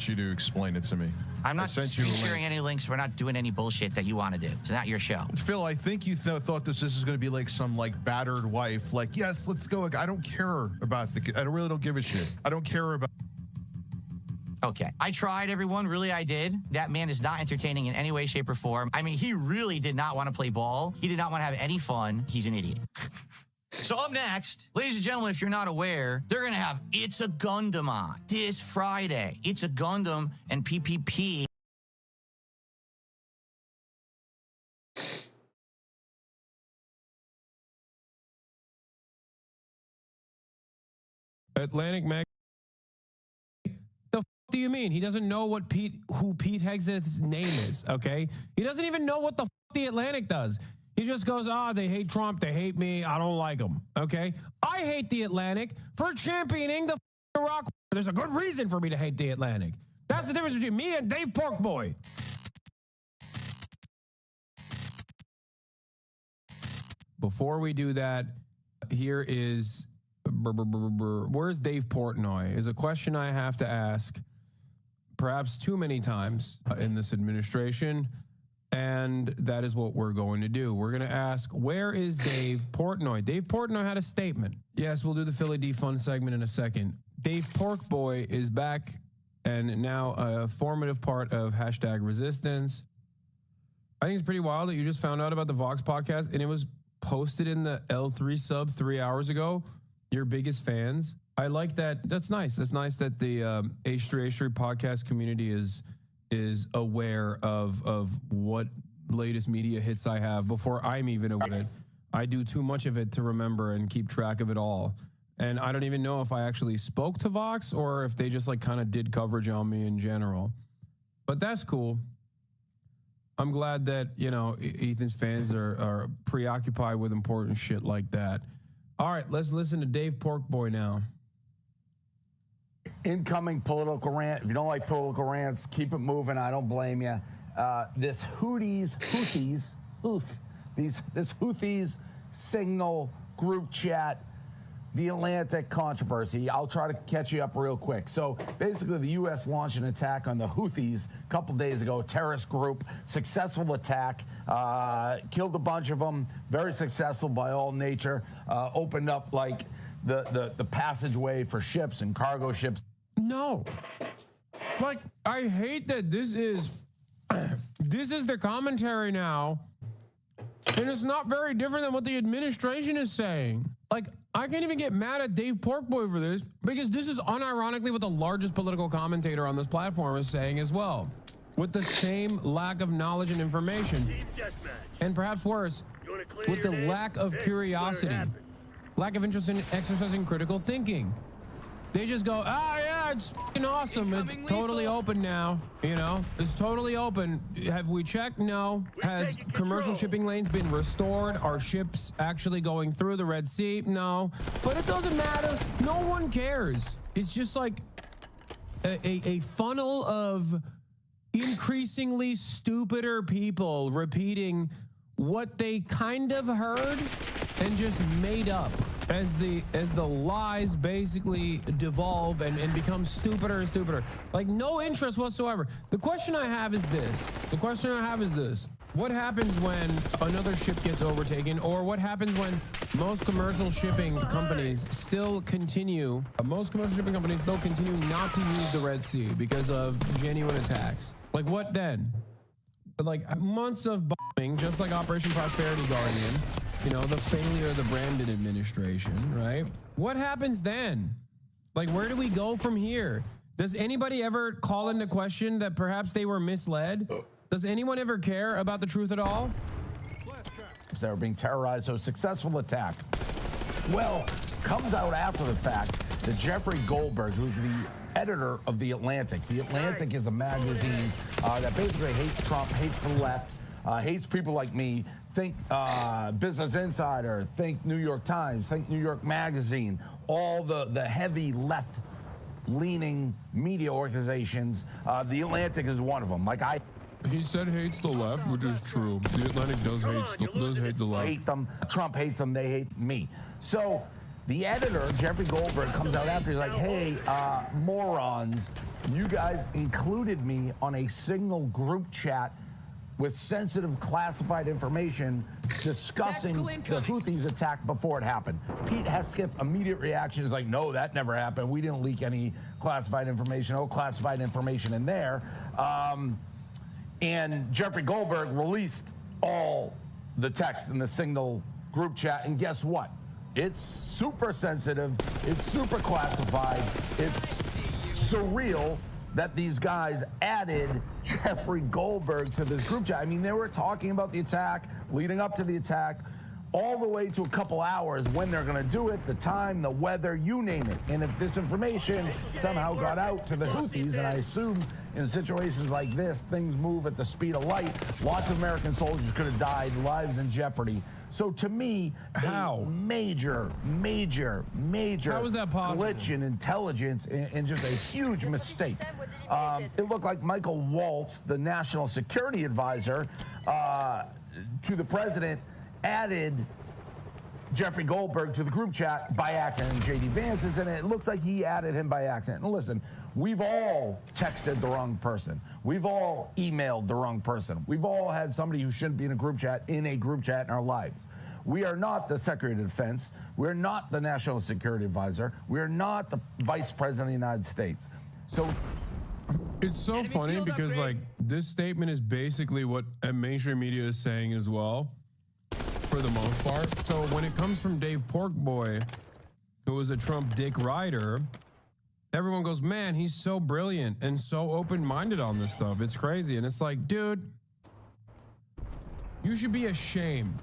want you to explain it to me. I'm not screen sharing any links. We're not doing any bullshit that you want to do. It's not your show. Phil, I think you thought this is going to be like some like battered wife. Like, yes, let's go. I don't care about I really don't give a shit. I don't care about. Okay. I tried, everyone. Really, I did. That man is not entertaining in any way, shape, or form. I mean, he really did not want to play ball. He did not want to have any fun. He's an idiot. So up next, ladies and gentlemen, if you're not aware, they're going to have It's a Gundam on this Friday. It's a Gundam and PPP. Atlantic Mag. The f do you mean? He doesn't know who Pete Hegseth's name is, okay? He doesn't even know what the f the Atlantic does. He just goes, they hate Trump, they hate me, I don't like them, okay? I hate the Atlantic for championing the Iraq war. There's a good reason for me to hate the Atlantic. That's the difference between me and Dave Porkboy. Before we do that, here is, where's Dave Portnoy? Is a question I have to ask perhaps too many times in this administration. And that is what we're going to do. We're going to ask, where is Dave Portnoy? Dave Portnoy had a statement. Yes, we'll do the Philly Defund segment in a second. Dave Porkboy is back and now a formative part of #resistance. I think it's pretty wild that you just found out about the Vox podcast and it was posted in the L3 sub 3 hours ago. Your biggest fans. I like that. That's nice. That's nice that the H3 podcast community is aware of what latest media hits I have before I'm even aware of it. I do too much of it to remember and keep track of it all. And I don't even know if I actually spoke to Vox or if they just like kind of did coverage on me in general. But that's cool. I'm glad that, you know, Ethan's fans are preoccupied with important shit like that. All right, let's listen to Dave Porkboy now. Incoming political rant. If you don't like political rants, keep it moving. I don't blame you. This Houthis signal group chat, the Atlantic controversy. I'll try to catch you up real quick. So basically, the U.S. launched an attack on the Houthis a couple days ago, terrorist group, successful attack, killed a bunch of them, very successful by all nature, opened up like the passageway for ships and cargo ships. No. Like, I hate that this is their commentary now. And it's not very different than what the administration is saying. Like, I can't even get mad at Dave Porkboy for this because this is unironically what the largest political commentator on this platform is saying as well. With the same lack of knowledge and information. And perhaps worse, with the lack of curiosity. Lack of interest in exercising critical thinking. They just go, yeah, it's f***ing awesome. It's totally open now. You know, it's totally open. Have we checked? No. Has commercial shipping lanes been restored? Are ships actually going through the Red Sea? No. But it doesn't matter. No one cares. It's just like a funnel of increasingly stupider people repeating what they kind of heard and just made up as the lies basically devolve and become stupider and stupider. Like, no interest whatsoever. The question I have is this. What happens when another ship gets overtaken, or what happens when most commercial shipping companies still continue not to use the Red Sea because of genuine attacks? Like, what then? Like, months of bombing, just like Operation Prosperity Guardian, you know, the failure of the Brandon administration, right? What happens then? Like, where do we go from here? Does anybody ever call into question that perhaps they were misled? Does anyone ever care about the truth at all? They were being terrorized, so successful attack. Well, comes out after the fact that Jeffrey Goldberg, who's the editor of The Atlantic. The Atlantic is a magazine that basically hates Trump, hates the left, hates people like me. Think Business Insider, think New York Times, think New York Magazine, all the heavy left-leaning media organizations. The Atlantic is one of them. He said hates the left, which is true. The Atlantic does hate the left. Hate them. Trump hates them. They hate me. So the editor, Jeffrey Goldberg, comes out after. He's like, hey, morons, You guys included me on a single group chat with sensitive classified information discussing the Houthis attack before it happened. Pete Hesketh's immediate reaction is like, no, that never happened. We didn't leak any classified information. No classified information in there. And Jeffrey Goldberg released all the text in the Signal group chat, and guess what? It's super sensitive, it's super classified, it's surreal that these guys added Jeffrey Goldberg to this group chat. I mean, they were talking about the attack, leading up to the attack, all the way to a couple hours, when they're gonna do it, the time, the weather, you name it. And if this information somehow got out to the Houthis, and I assume in situations like this, things move at the speed of light, lots of American soldiers could have died, lives in jeopardy. So to me, how? A major How is that possible? glitch in intelligence and just a huge mistake. It looked like Michael Waltz, the national security advisor to the president, added Jeffrey Goldberg to the group chat by accident. JD Vance is in it. It looks like he added him by accident. And listen, we've all texted the wrong person. We've all emailed the wrong person. We've all had somebody who shouldn't be in a group chat in our lives. We are not the Secretary of Defense. We're not the National Security Advisor. We're not the Vice President of the United States. So it's so funny because like this statement is basically what mainstream media is saying as well, for the most part. So when it comes from Dave Porkboy, who is a Trump dick rider, everyone goes, man, he's so brilliant and so open-minded on this stuff. It's crazy. And it's like, dude, you should be ashamed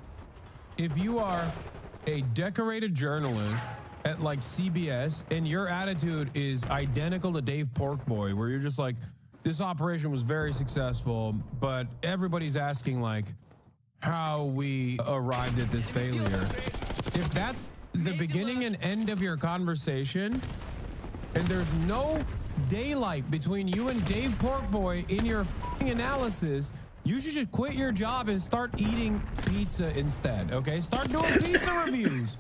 if you are a decorated journalist at like CBS and your attitude is identical to Dave Porkboy, where you're just like, this operation was very successful, but everybody's asking like how we arrived at this failure. If that's the beginning and end of your conversation, and there's no daylight between you and Dave Porkboy in your f***ing analysis, you should just quit your job and start eating pizza instead, okay? Start doing pizza reviews.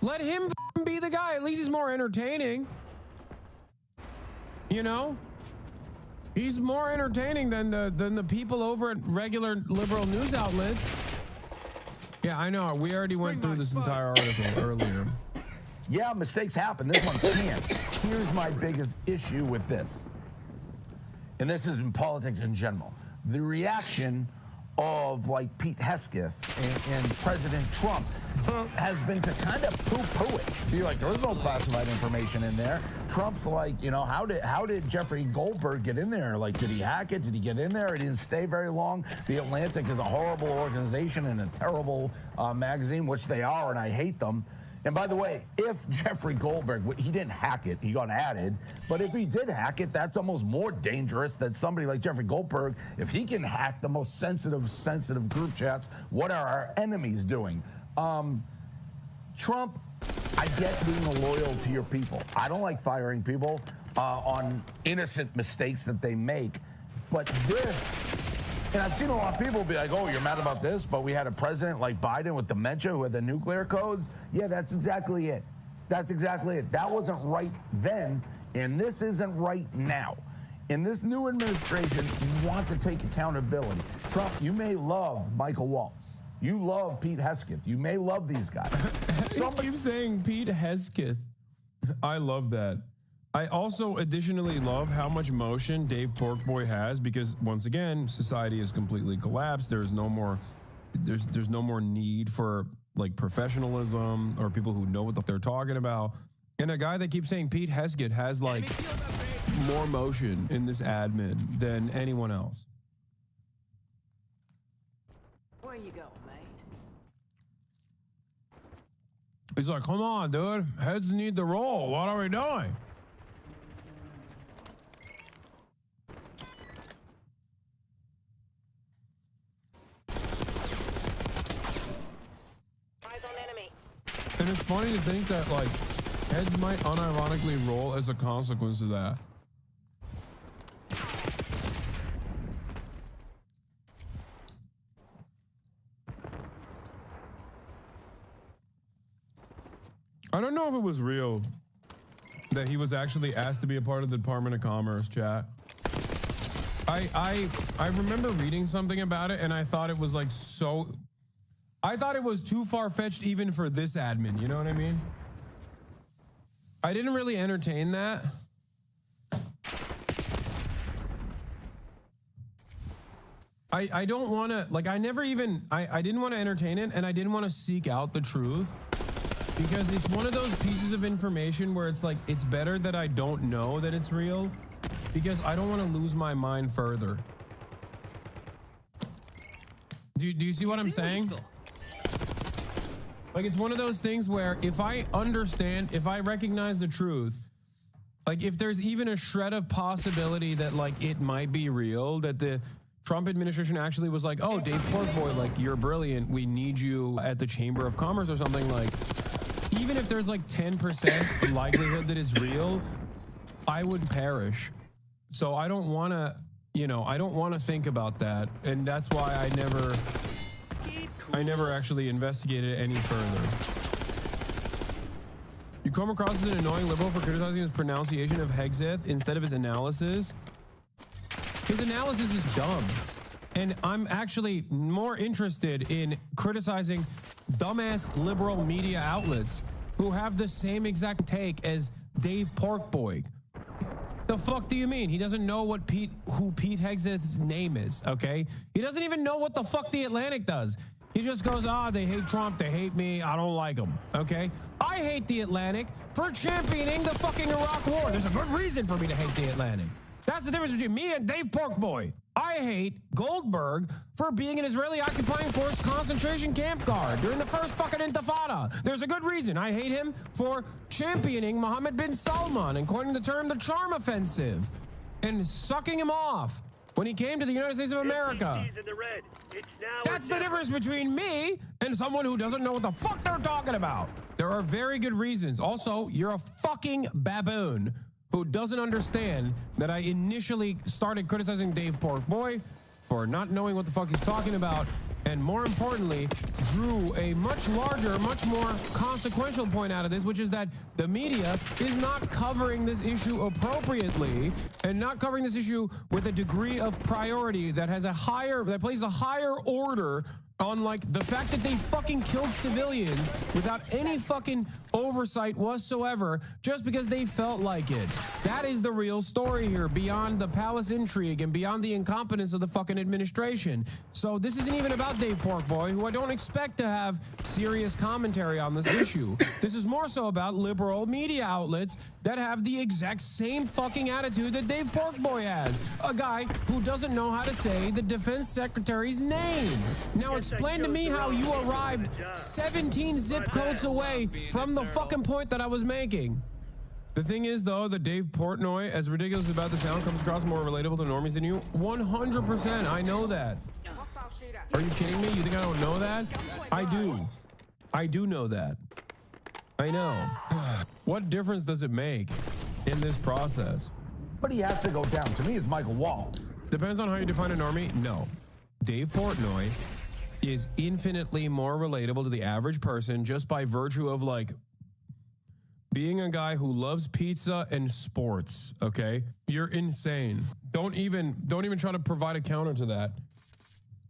Let him f***ing be the guy. At least he's more entertaining. You know? He's more entertaining than the people over at regular liberal news outlets. Yeah, I know. We already went through this entire article earlier. yeah, mistakes happen. This one can't. Here's my biggest issue with this. And this is in politics in general. The reaction of like Pete Hesketh and President Trump has been to kind of poo-poo it. Be like, there's no classified information in there. Trump's like, you know, how did Jeffrey Goldberg get in there? Like, did he hack it? Did he get in there? It didn't stay very long. The Atlantic is a horrible organization and a terrible magazine, which they are, and I hate them. And by the way, if Jeffrey Goldberg, he didn't hack it, he got added, but if he did hack it, that's almost more dangerous than somebody like Jeffrey Goldberg. If he can hack the most sensitive group chats, what are our enemies doing? Trump, I get being loyal to your people. I don't like firing people on innocent mistakes that they make, but this, and I've seen a lot of people be like, oh, you're mad about this, but we had a president like Biden with dementia who had the nuclear codes. Yeah, that's exactly it. That's exactly it. That wasn't right then, and this isn't right now. In this new administration, you want to take accountability. Trump, you may love Michael Waltz. You love Pete Hesketh. You may love these guys. Somebody keeps saying Pete Hesketh. I love that. I also additionally love how much motion Dave Porkboy has, because once again, society has completely collapsed. There's no more need for like professionalism or people who know what they're talking about. And a guy that keeps saying Pete Hesketh has like more motion in this admin than anyone else. Where you going, mate? He's like, come on, dude. Heads need to roll. What are we doing? And it's funny to think that like heads might unironically roll as a consequence of that. I don't know if it was real, that he was actually asked to be a part of the Department of Commerce, chat. I remember reading something about it, and I thought it was like I thought it was too far-fetched even for this admin, you know what I mean? I didn't really entertain that. I don't want to, like, I didn't want to entertain it, and I didn't want to seek out the truth, because it's one of those pieces of information where it's like, it's better that I don't know that it's real, because I don't want to lose my mind further. Do you see what I'm saying? Like, it's one of those things where if I understand, if I recognize the truth, like, if there's even a shred of possibility that, like, it might be real, that the Trump administration actually was like, oh, Dave Porkboy, like, you're brilliant, we need you at the Chamber of Commerce or something, like, even if there's like 10% likelihood that it's real, I would perish. So I don't want to, you know, I don't want to think about that. And that's why I never actually investigated it any further. You come across as an annoying liberal for criticizing his pronunciation of Hexeth instead of his analysis. His analysis is dumb. And I'm actually more interested in criticizing dumbass liberal media outlets who have the same exact take as Dave Porkboy. The fuck do you mean? He doesn't know who Pete Hegseth's name is, okay? He doesn't even know what the fuck The Atlantic does. He just goes, they hate Trump, they hate me, I don't like them, okay? I hate The Atlantic for championing the fucking Iraq war. There's a good reason for me to hate The Atlantic. That's the difference between me and Dave Porkboy. I hate Goldberg for being an Israeli occupying force concentration camp guard during the first fucking intifada. There's a good reason. I hate him for championing Mohammed bin Salman and coining the term the charm offensive and sucking him off when he came to the United States of America. That's the difference between me and someone who doesn't know what the fuck they're talking about. There are very good reasons. Also, you're a fucking baboon who doesn't understand that I initially started criticizing Dave Porkboy for not knowing what the fuck he's talking about, and more importantly, drew a much larger, much more consequential point out of this, which is that the media is not covering this issue appropriately and not covering this issue with a degree of priority that plays a higher order on, like, the fact that they fucking killed civilians without any fucking oversight whatsoever just because they felt like it. That is the real story here, beyond the palace intrigue and beyond the incompetence of the fucking administration. So this isn't even about Dave Porkboy, who I don't expect to have serious commentary on this issue. This is more so about liberal media outlets that have the exact same fucking attitude that Dave Porkboy has. A guy who doesn't know how to say the defense secretary's name. Now explain to me how you arrived 17 zip codes away from the fucking point that I was making. The thing is, though, that Dave Portnoy, as ridiculous as about the sound, comes across more relatable to normies than you. 100%, I know that. Are you kidding me? You think I don't know that? I do. I do know that. I know. What difference does it make in this process? But he has to go down. To me, it's Michael Wall. Depends on how you define a normie. No. Dave Portnoy is infinitely more relatable to the average person just by virtue of, like, being a guy who loves pizza and sports, okay? You're insane. Don't even try to provide a counter to that.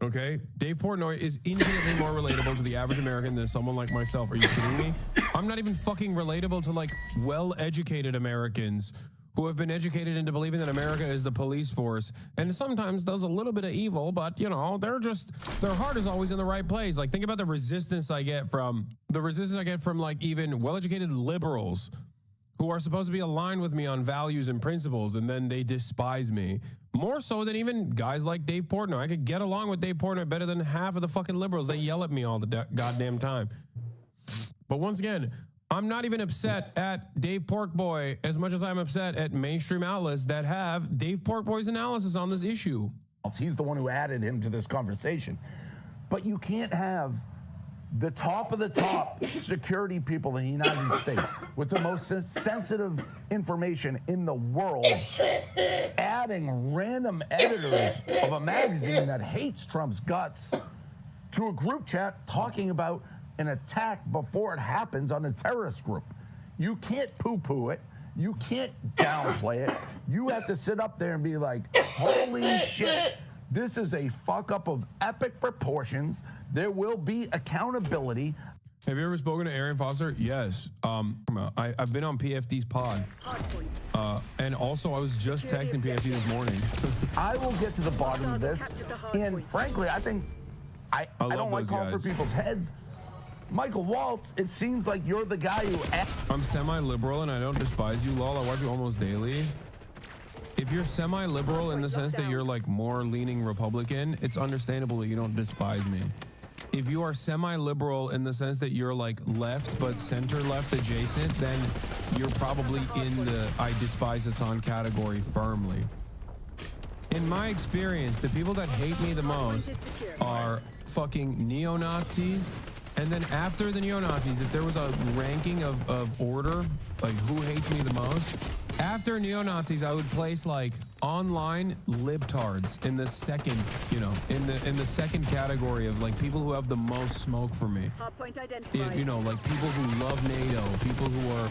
Okay? Dave Portnoy is infinitely more relatable to the average American than someone like myself. Are you kidding me? I'm not even fucking relatable to, like, well-educated Americans who have been educated into believing that America is the police force and sometimes does a little bit of evil, but, you know, their heart is always in the right place. Like, think about the resistance I get from like even well-educated liberals who are supposed to be aligned with me on values and principles, and then they despise me more so than even guys like Dave Portnoy. I could get along with Dave Portnoy better than half of the fucking liberals. They yell at me all the goddamn time. But once again, I'm not even upset at Dave Porkboy as much as I'm upset at mainstream outlets that have Dave Porkboy's analysis on this issue. He's the one who added him to this conversation. But you can't have the top of the top security people in the United States with the most sensitive information in the world adding random editors of a magazine that hates Trump's guts to a group chat talking about an attack before it happens on a terrorist group. You can't poo-poo it. You can't downplay it. You have to sit up there and be like, holy shit, this is a fuck up of epic proportions. There will be accountability. Have you ever spoken to Arian Foster? Yes. I've been on PFD's pod. And also, I was just texting PFD this morning. I will get to the bottom of this. And frankly, I think I don't like calling for people's heads. Michael Waltz, it seems like you're the guy who... I'm semi-liberal and I don't despise you, lol. I watch you almost daily. If you're semi-liberal in the sense that you're like more leaning Republican, it's understandable that you don't despise me. If you are semi-liberal in the sense that you're like left but center-left adjacent, then you're probably in the I despise Hassan category firmly. In my experience, the people that hate me the most are fucking neo-Nazis. And then after the neo-Nazis, if there was a ranking of order, like who hates me the most, after neo-Nazis, I would place like online libtards in the second, you know, in the second category of like people who have the most smoke for me. You know, like people who love NATO, people who are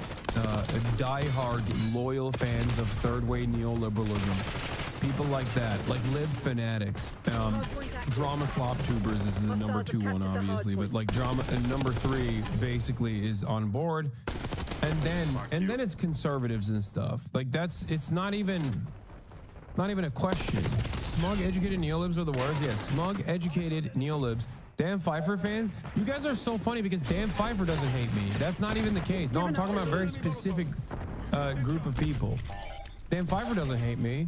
diehard loyal fans of third-way neoliberalism. People like that, like lib fanatics. Drama slop tubers is the number 2 one, obviously, but like drama, and number 3 basically is on board. And then it's conservatives and stuff. Like it's not even a question. Smug educated neolibs are the worst. Yeah, smug educated neolibs. Dan Pfeiffer fans, you guys are so funny because Dan Pfeiffer doesn't hate me. That's not even the case. No, I'm talking about a very specific group of people. Dan Pfeiffer doesn't hate me.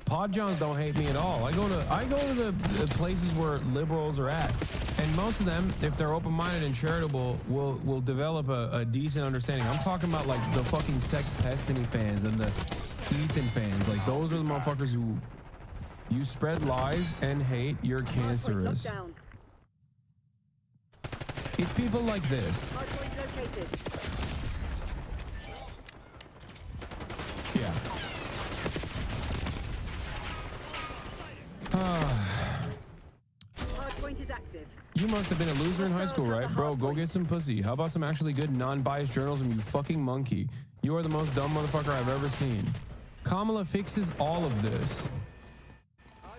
Pod Johns don't hate me at all. I go to the places where liberals are at, and most of them, if they're open-minded and charitable, will develop a decent understanding. I'm talking about like the fucking Sex Pestiny fans and the Ethan fans. Like those are the motherfuckers who you spread lies and hate. You're cancerous. It's people like this. Yeah. You must have been a loser in high school, right? Bro, go get some pussy. How about some actually good non-biased journalism, you fucking monkey? You are the most dumb motherfucker I've ever seen. Kamala fixes all of this.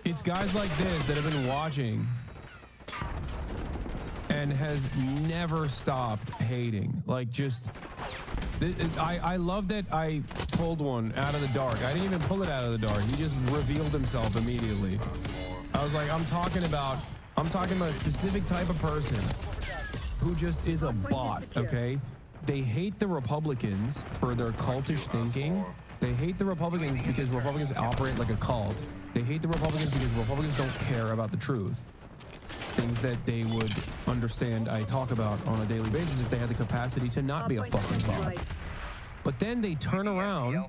It's guys like this that have been watching and has never stopped hating. Like just... I love that I pulled one out of the dark. I didn't even pull it out of the dark. He just revealed himself immediately. I was like, I'm talking about a specific type of person who just is a bot, okay? They hate the Republicans for their cultish thinking. They hate the Republicans because Republicans operate like a cult. They hate the Republicans because Republicans don't care about the truth. Things that they would understand I talk about on a daily basis if they had the capacity to not be a fucking bot. But then they turn around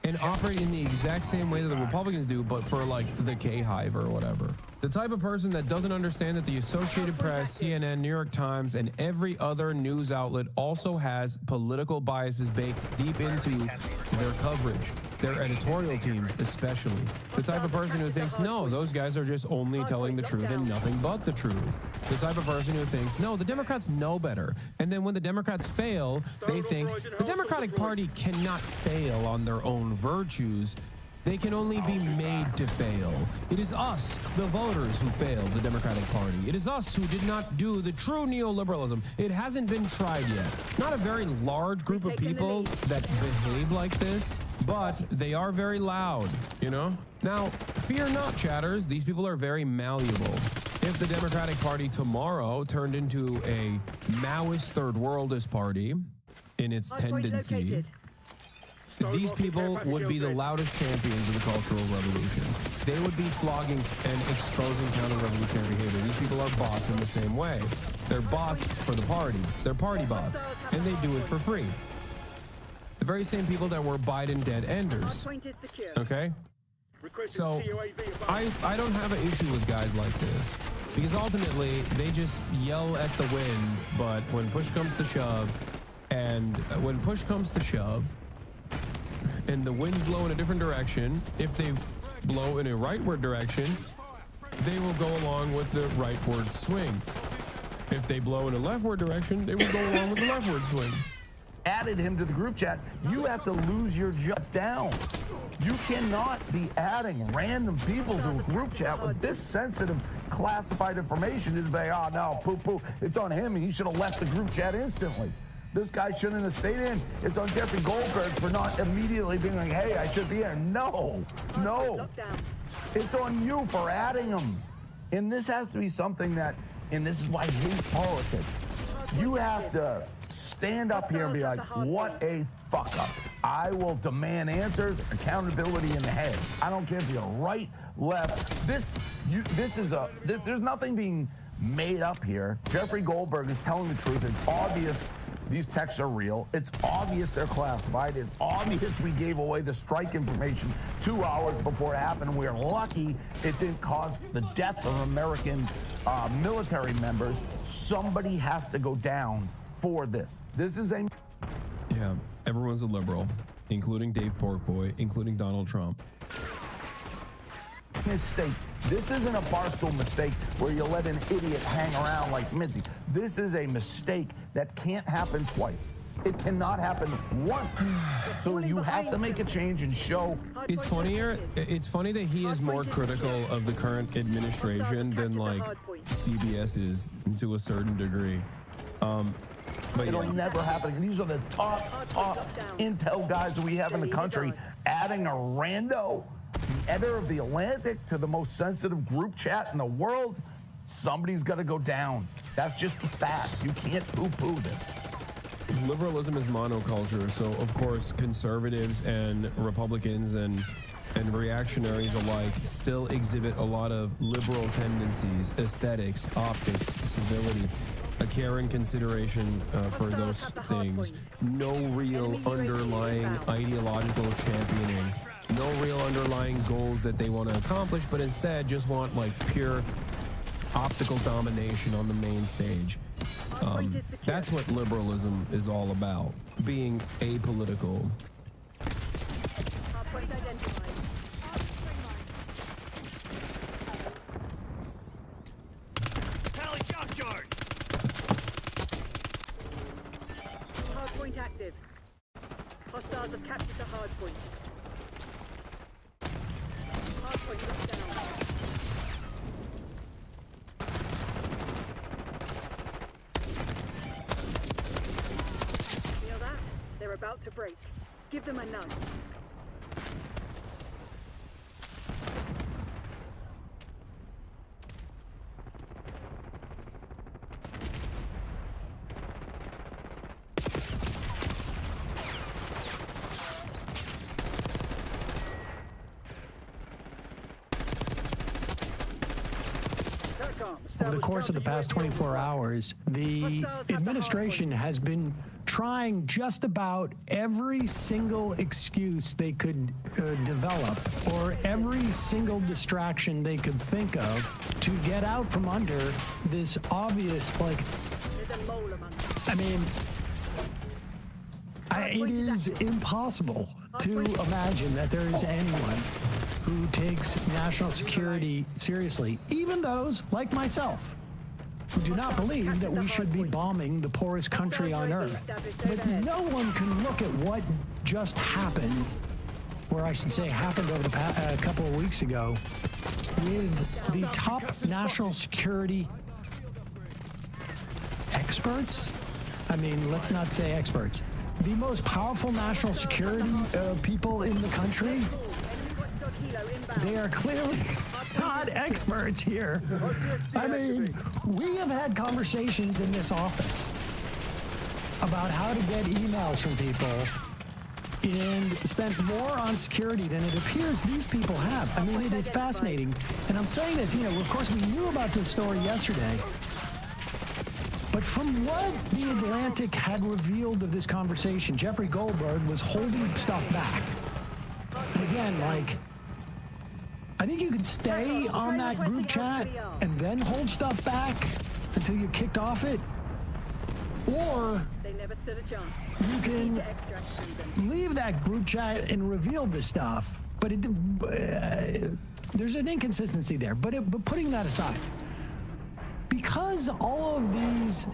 and operate in the exact same way that the Republicans do, but for like the K-Hive or whatever. The type of person that doesn't understand that the Associated Press, CNN, New York Times, and every other news outlet also has political biases baked deep into their coverage, their editorial teams especially. The type of person who thinks, no, those guys are just only telling the truth and nothing but the truth. The type of person who thinks, no, the Democrats know better. And then when the Democrats fail, they think the Democratic Party cannot fail on their own virtues. They can only be made to fail. It is us, the voters, who failed the Democratic Party. It is us who did not do the true neoliberalism. It hasn't been tried yet. Not a very large group of people that behave like this, but they are very loud, you know? Now, fear not, chatters. These people are very malleable. If the Democratic Party tomorrow turned into a Maoist third worldist party in its tendency, these people would be the loudest champions of the Cultural Revolution. They would be flogging and exposing counter-revolutionary behavior. These people are bots in the same way. They're bots for the party. They're party bots, and they do it for free. The very same people that were Biden dead-enders. Okay? So, I don't have an issue with guys like this, because ultimately, they just yell at the wind, but when push comes to shove, and the winds blow in a different direction, if they blow in a rightward direction, they will go along with the rightward swing. If they blow in a leftward direction, they will go along with the leftward swing. added him to the group chat, you have to lose your job down. You cannot be adding random people to a group chat with this sensitive, classified information to say, oh no, poo-poo, it's on him. He should have left the group chat instantly. This guy shouldn't have stayed in. It's on Jeffrey Goldberg for not immediately being like, hey, I should be in. No. It's on you for adding him. And this has to be something that, and this is why I hate politics. You have to stand up here and be like, what a fuck up. I will demand answers, accountability in the head. I don't care if you're right, left. There's nothing being made up here. Jeffrey Goldberg is telling the truth. It's obvious these texts are real. It's obvious they're classified. It's obvious we gave away the strike information 2 hours before it happened. We're lucky it didn't cause the death of American military members. Somebody has to go down for this. This is a... Yeah, everyone's a liberal, including Dave Porkboy, including Donald Trump. Mistake. This isn't a Barstool mistake where you let an idiot hang around like Mitzi. This is a mistake that can't happen twice. It cannot happen once. So you have to make a change and show. It's funny that he is more critical of the current administration than like CBS is to a certain degree. But it'll never happen. And these are the top intel guys that we have in the country. Adding a rando, the editor of The Atlantic, to the most sensitive group chat in the world, somebody's got to go down. That's just the fact. You can't poo-poo this. Liberalism is monoculture, so of course conservatives and Republicans and reactionaries alike still exhibit a lot of liberal tendencies, aesthetics, optics, civility, a care and consideration for those things. No real underlying ideological championing. No real underlying goals that they want to accomplish, but instead just want like pure optical domination on the main stage. That's what liberalism is all about, being apolitical. Hardpoint active. Hostiles have captured the hardpoint. Hardpoint locked down. Feel that? They're about to break. Give them a nudge. Over the course of the past 24 hours, the administration has been trying just about every single excuse they could develop or every single distraction they could think of to get out from under this obvious, like, I mean, it is impossible to imagine that there is anyone who takes national security seriously, even those like myself, who do not believe that we should be bombing the poorest country on earth. But no one can look at what just happened, or I should say happened over the couple of weeks ago, with the top national security experts. I mean, let's not say experts. The most powerful national security people in the country. They are clearly not experts here. I mean, we have had conversations in this office about how to get emails from people and spent more on security than it appears these people have. I mean, it is fascinating. And I'm saying this, you know, of course we knew about this story yesterday, but from what The Atlantic had revealed of this conversation, Jeffrey Goldberg was holding stuff back. And again, like, I think you could stay on that group chat and then hold stuff back until you kicked off it. Or you can leave that group chat and reveal the stuff. But there's an inconsistency there. But putting that aside, because all of these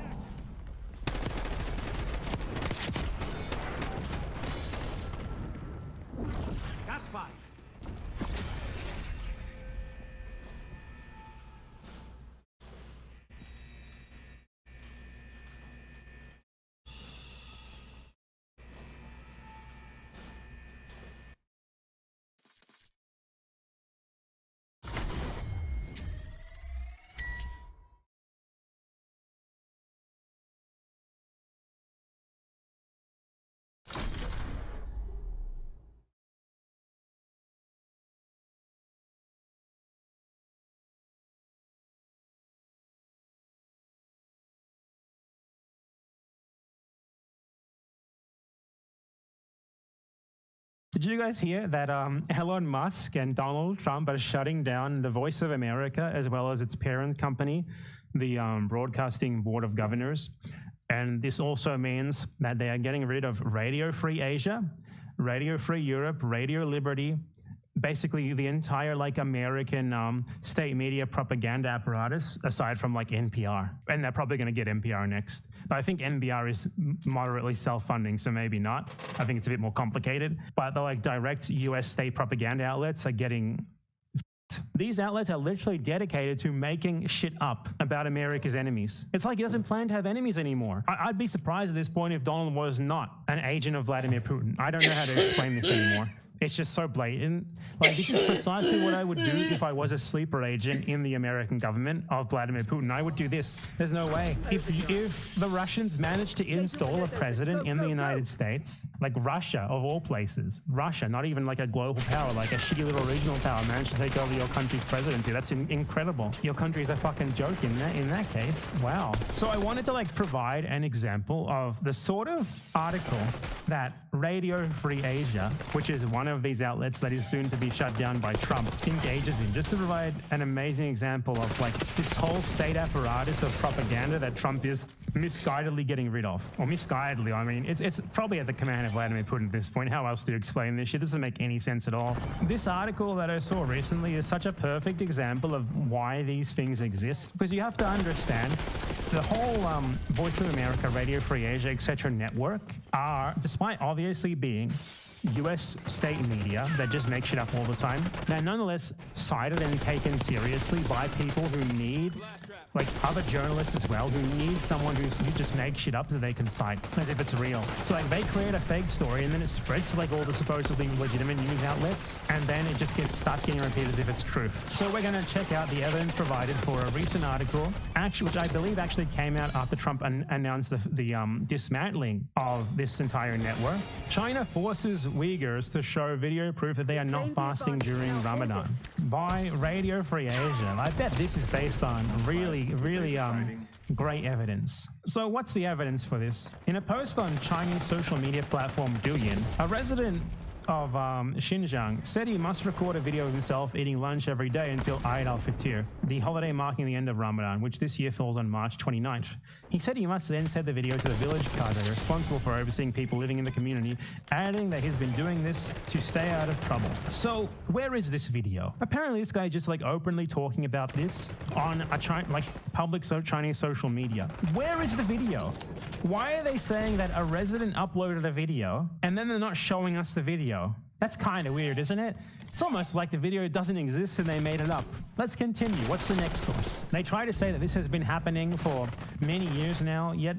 Did you guys hear that Elon Musk and Donald Trump are shutting down the Voice of America as well as its parent company, the Broadcasting Board of Governors? And this also means that they are getting rid of Radio Free Asia, Radio Free Europe, Radio Liberty, basically the entire like American state media propaganda apparatus, aside from like NPR. And they're probably going to get NPR next. But I think NPR is moderately self-funding, so maybe not. I think it's a bit more complicated. But the like direct US state propaganda outlets are getting... These outlets are literally dedicated to making shit up about America's enemies. It's like he doesn't plan to have enemies anymore. I'd be surprised at this point if Donald was not an agent of Vladimir Putin. I don't know how to explain this anymore. It's just so blatant. Like, this is precisely what I would do if I was a sleeper agent in the American government of Vladimir Putin. I would do this. There's no way. If the Russians managed to install a president in the United States, like Russia of all places, Russia, not even like a global power, like a shitty little regional power, managed to take over your country's presidency, that's incredible. Your country's a fucking joke in that case. Wow. So I wanted to like provide an example of the sort of article that Radio Free Asia, which is one of these outlets that is soon to be shut down by Trump, engages in, just to provide an amazing example of like this whole state apparatus of propaganda that Trump is misguidedly getting rid of. Or misguidedly, I mean, it's probably at the command of Vladimir Putin at this point. How else do you explain this shit? It doesn't make any sense at all. This article that I saw recently is such a perfect example of why these things exist, because you have to understand the whole Voice of America, Radio Free Asia, etc. network are, despite obviously being US state media that just make shit up all the time, they're nonetheless cited and taken seriously by people who need, like other journalists as well, who need someone who just makes shit up that they can cite as if it's real. So like they create a fake story and then it spreads to like all the supposedly legitimate news outlets, and then it just starts getting repeated as if it's true. So we're going to check out the evidence provided for a recent article, which I believe actually came out after Trump announced the dismantling of this entire network. China forces Uyghurs to show video proof that they are not fasting during Ramadan by Radio Free Asia. I bet this is based on really great evidence. So what's the evidence for this? In a post on Chinese social media platform Douyin, a resident of Xinjiang said he must record a video of himself eating lunch every day until Eid al-Fitr, the holiday marking the end of Ramadan, which this year falls on March 29th. He said he must then send the video to the village cadre responsible for overseeing people living in the community, adding that he's been doing this to stay out of trouble. So where is this video? Apparently this guy's just like openly talking about this on a public Chinese social media. Where is the video? Why are they saying that a resident uploaded a video and then they're not showing us the video? That's kind of weird, isn't it? It's almost like the video doesn't exist and they made it up. Let's continue. What's the next source? They try to say that this has been happening for many years now, yet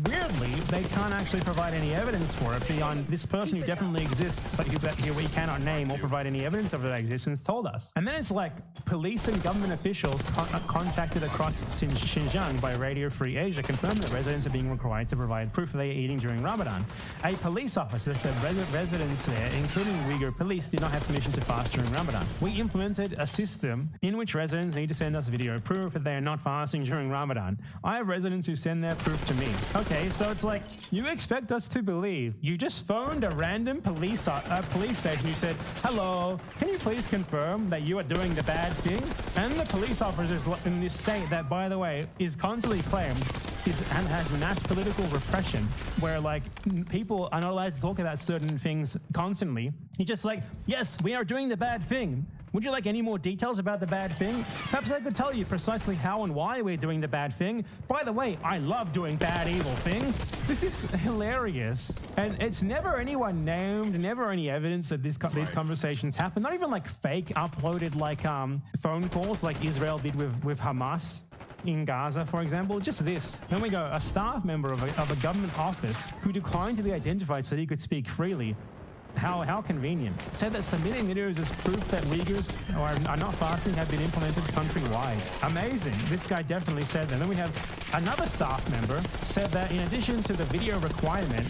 weirdly, they can't actually provide any evidence for it beyond this person who definitely exists, but who we cannot name or provide any evidence of their existence told us. And then it's like police and government officials contacted across Xinjiang by Radio Free Asia confirmed that residents are being required to provide proof they are eating during Ramadan. A police officer said residents there, including Uyghur police, did not have permission to fast during Ramadan. We implemented a system in which residents need to send us video proof that they are not fasting during Ramadan. I have residents who send their proof to me. Okay, so it's like, you expect us to believe you just phoned a random police station who said, hello, can you please confirm that you are doing the bad thing? And the police officers in this state that, by the way, is constantly claimed and has mass political repression, where like people are not allowed to talk about certain things constantly. He's just like, yes, we are doing the bad thing. Would you like any more details about the bad thing? Perhaps I could tell you precisely how and why we're doing the bad thing. By the way, I love doing bad, evil things. This is hilarious. And it's never anyone named, never any evidence that these conversations happen. Not even like fake uploaded like phone calls like Israel did with Hamas in Gaza, for example. Just this. Then we go, a staff member of a government office who declined to be identified so he could speak freely. How convenient. Said that submitting videos as proof that Uyghurs are not fasting have been implemented countrywide. Amazing. This guy definitely said that. And then we have another staff member said that in addition to the video requirement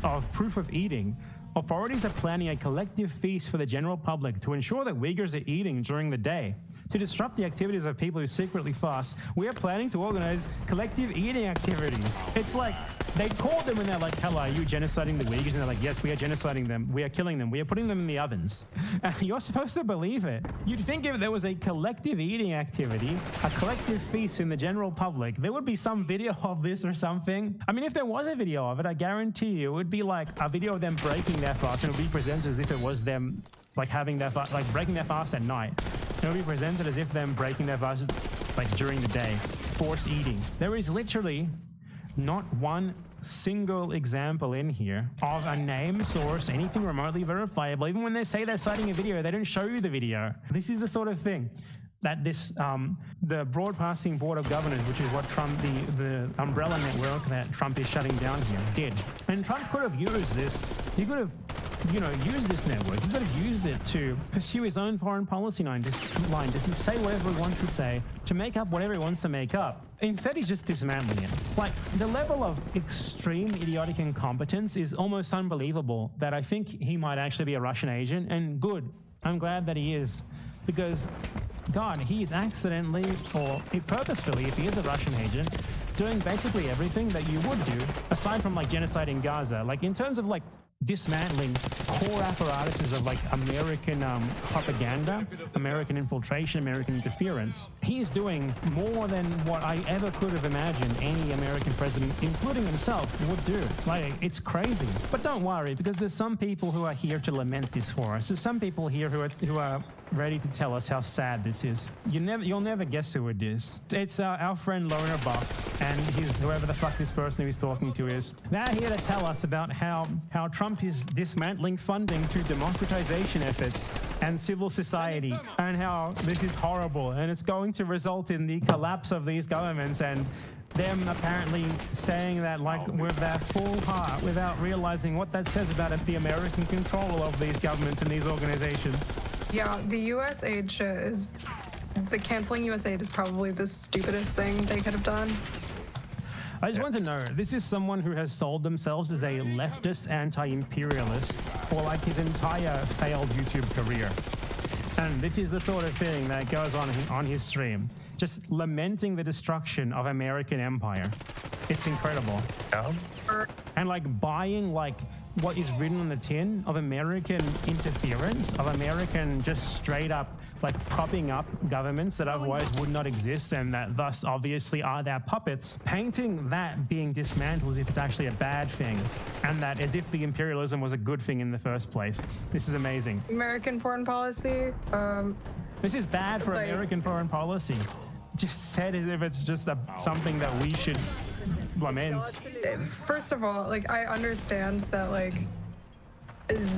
of proof of eating, authorities are planning a collective feast for the general public to ensure that Uyghurs are eating during the day. to disrupt the activities of people who secretly fast, we are planning to organize collective eating activities. It's like they called them and they're like, hello, are you genociding the Uyghurs? And they're like, yes, we are genociding them. We are killing them. We are putting them in the ovens. And you're supposed to believe it. You'd think if there was a collective eating activity, a collective feast in the general public, there would be some video of this or something. I mean, if there was a video of it, I guarantee you it would be like a video of them breaking their fast, and it would be presented as if it was them like having their fast, like breaking their fast at night. It would be presented as if them breaking their fast like during the day, forced eating. There is literally not one single example in here of a name, source, anything remotely verifiable. Even when they say they're citing a video, they don't show you the video. This is the sort of thing that this, the Broadcasting Board of Governors, which is what Trump, the umbrella network that Trump is shutting down here, did. And Trump could have used this. He could have, used this network. He could have used it to pursue his own foreign policy line, just say whatever he wants to say, to make up whatever he wants to make up. Instead, he's just dismantling it. Like, the level of extreme idiotic incompetence is almost unbelievable that I think he might actually be a Russian agent, and good. I'm glad that he is. Because, God, he is accidentally, or purposefully, if he is a Russian agent, doing basically everything that you would do, aside from, like, genociding Gaza. Like, in terms of, like, dismantling core apparatuses of, like, American propaganda, American infiltration, American interference, he's doing more than what I ever could have imagined any American president, including himself, would do. Like, it's crazy. But don't worry, because there's some people who are here to lament this for us. There's some people here who are ready to tell us how sad this is. You'll never guess who it is. It's our friend Loner Box and whoever the fuck this person he's talking to is. They're here to tell us about how Trump is dismantling funding to democratization efforts and civil society, and how this is horrible and it's going to result in the collapse of these governments, and them apparently saying that like with their full heart without realizing what that says about the American control of these governments and these organizations. Yeah, the U.S. aid shit is... The canceling U.S. aid is probably the stupidest thing they could have done. I just want to know, this is someone who has sold themselves as a leftist anti-imperialist for like his entire failed YouTube career. And this is the sort of thing that goes on his stream. Just lamenting the destruction of American empire. It's incredible. Yeah. And like buying like what is written on the tin of American interference, of American just straight up like propping up governments that otherwise would not exist and that thus obviously are their puppets, painting that being dismantled as if it's actually a bad thing, and that as if the imperialism was a good thing in the first place. This is amazing. American foreign policy. This is bad for American foreign policy. Just said as if it's just something that we should lament. First of all, like, I understand that like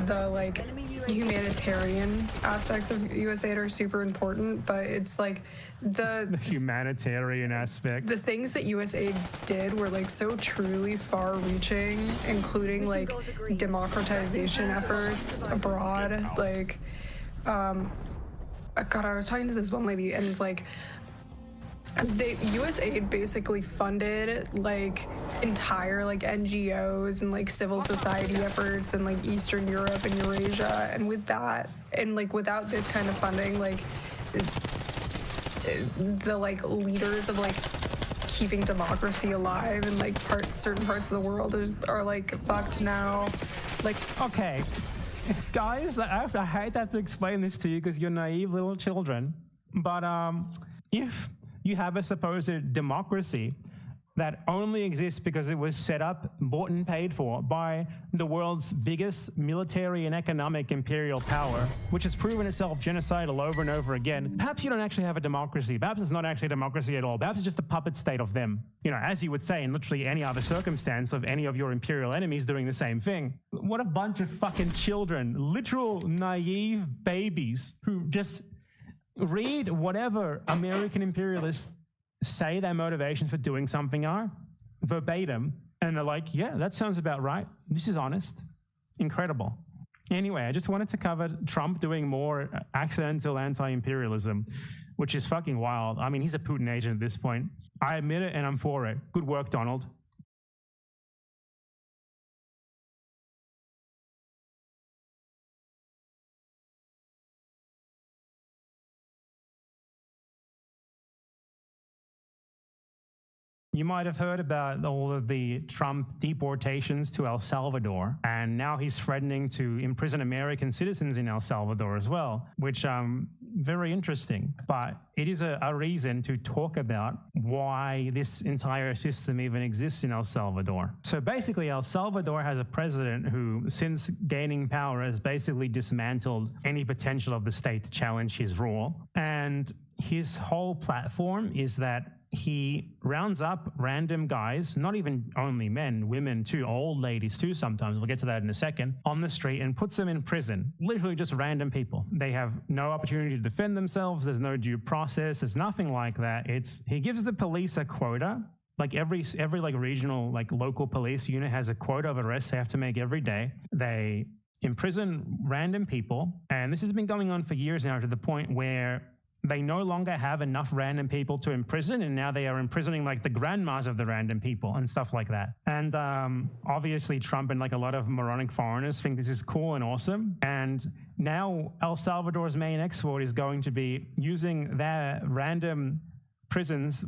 the like humanitarian aspects of US aid are super important, but it's like the humanitarian aspects. The things that US aid did were like so truly far-reaching, including like democratization efforts abroad. Like, God, I was talking to this one lady, and it's like, the U.S. aid basically funded like entire like NGOs and like civil society efforts in like Eastern Europe and Eurasia, and with that and like without this kind of funding, like the like leaders of like keeping democracy alive in like certain parts of the world are like fucked now. Like, okay, guys, I hate to have to explain this to you because you're naive little children, but if you have a supposed democracy that only exists because it was set up, bought and paid for by the world's biggest military and economic imperial power, which has proven itself genocidal over and over again. Perhaps you don't actually have a democracy. Perhaps it's not actually a democracy at all. Perhaps it's just a puppet state of them. You know, as you would say in literally any other circumstance of any of your imperial enemies doing the same thing. What a bunch of fucking children, literal naive babies who just read whatever American imperialists say their motivations for doing something are, verbatim, and they're like, yeah, that sounds about right. This is honest. Incredible. Anyway, I just wanted to cover Trump doing more accidental anti-imperialism, which is fucking wild. I mean, he's a Putin agent at this point. I admit it, and I'm for it. Good work, Donald. You might have heard about all of the Trump deportations to El Salvador, and now he's threatening to imprison American citizens in El Salvador as well, which very interesting. But it is a reason to talk about why this entire system even exists in El Salvador. So basically, El Salvador has a president who, since gaining power, has basically dismantled any potential of the state to challenge his rule. And his whole platform is that he rounds up random guys, not even only men, women too, old ladies too sometimes, we'll get to that in a second, on the street and puts them in prison. Literally just random people. They have no opportunity to defend themselves. There's no due process. There's nothing like that. He gives the police a quota. Like every like regional, like local police unit has a quota of arrests they have to make every day. They imprison random people. And this has been going on for years now, to the point where they no longer have enough random people to imprison, and now they are imprisoning like the grandmas of the random people and stuff like that. And obviously Trump and like a lot of moronic foreigners think this is cool and awesome. And now El Salvador's main export is going to be using their random prisons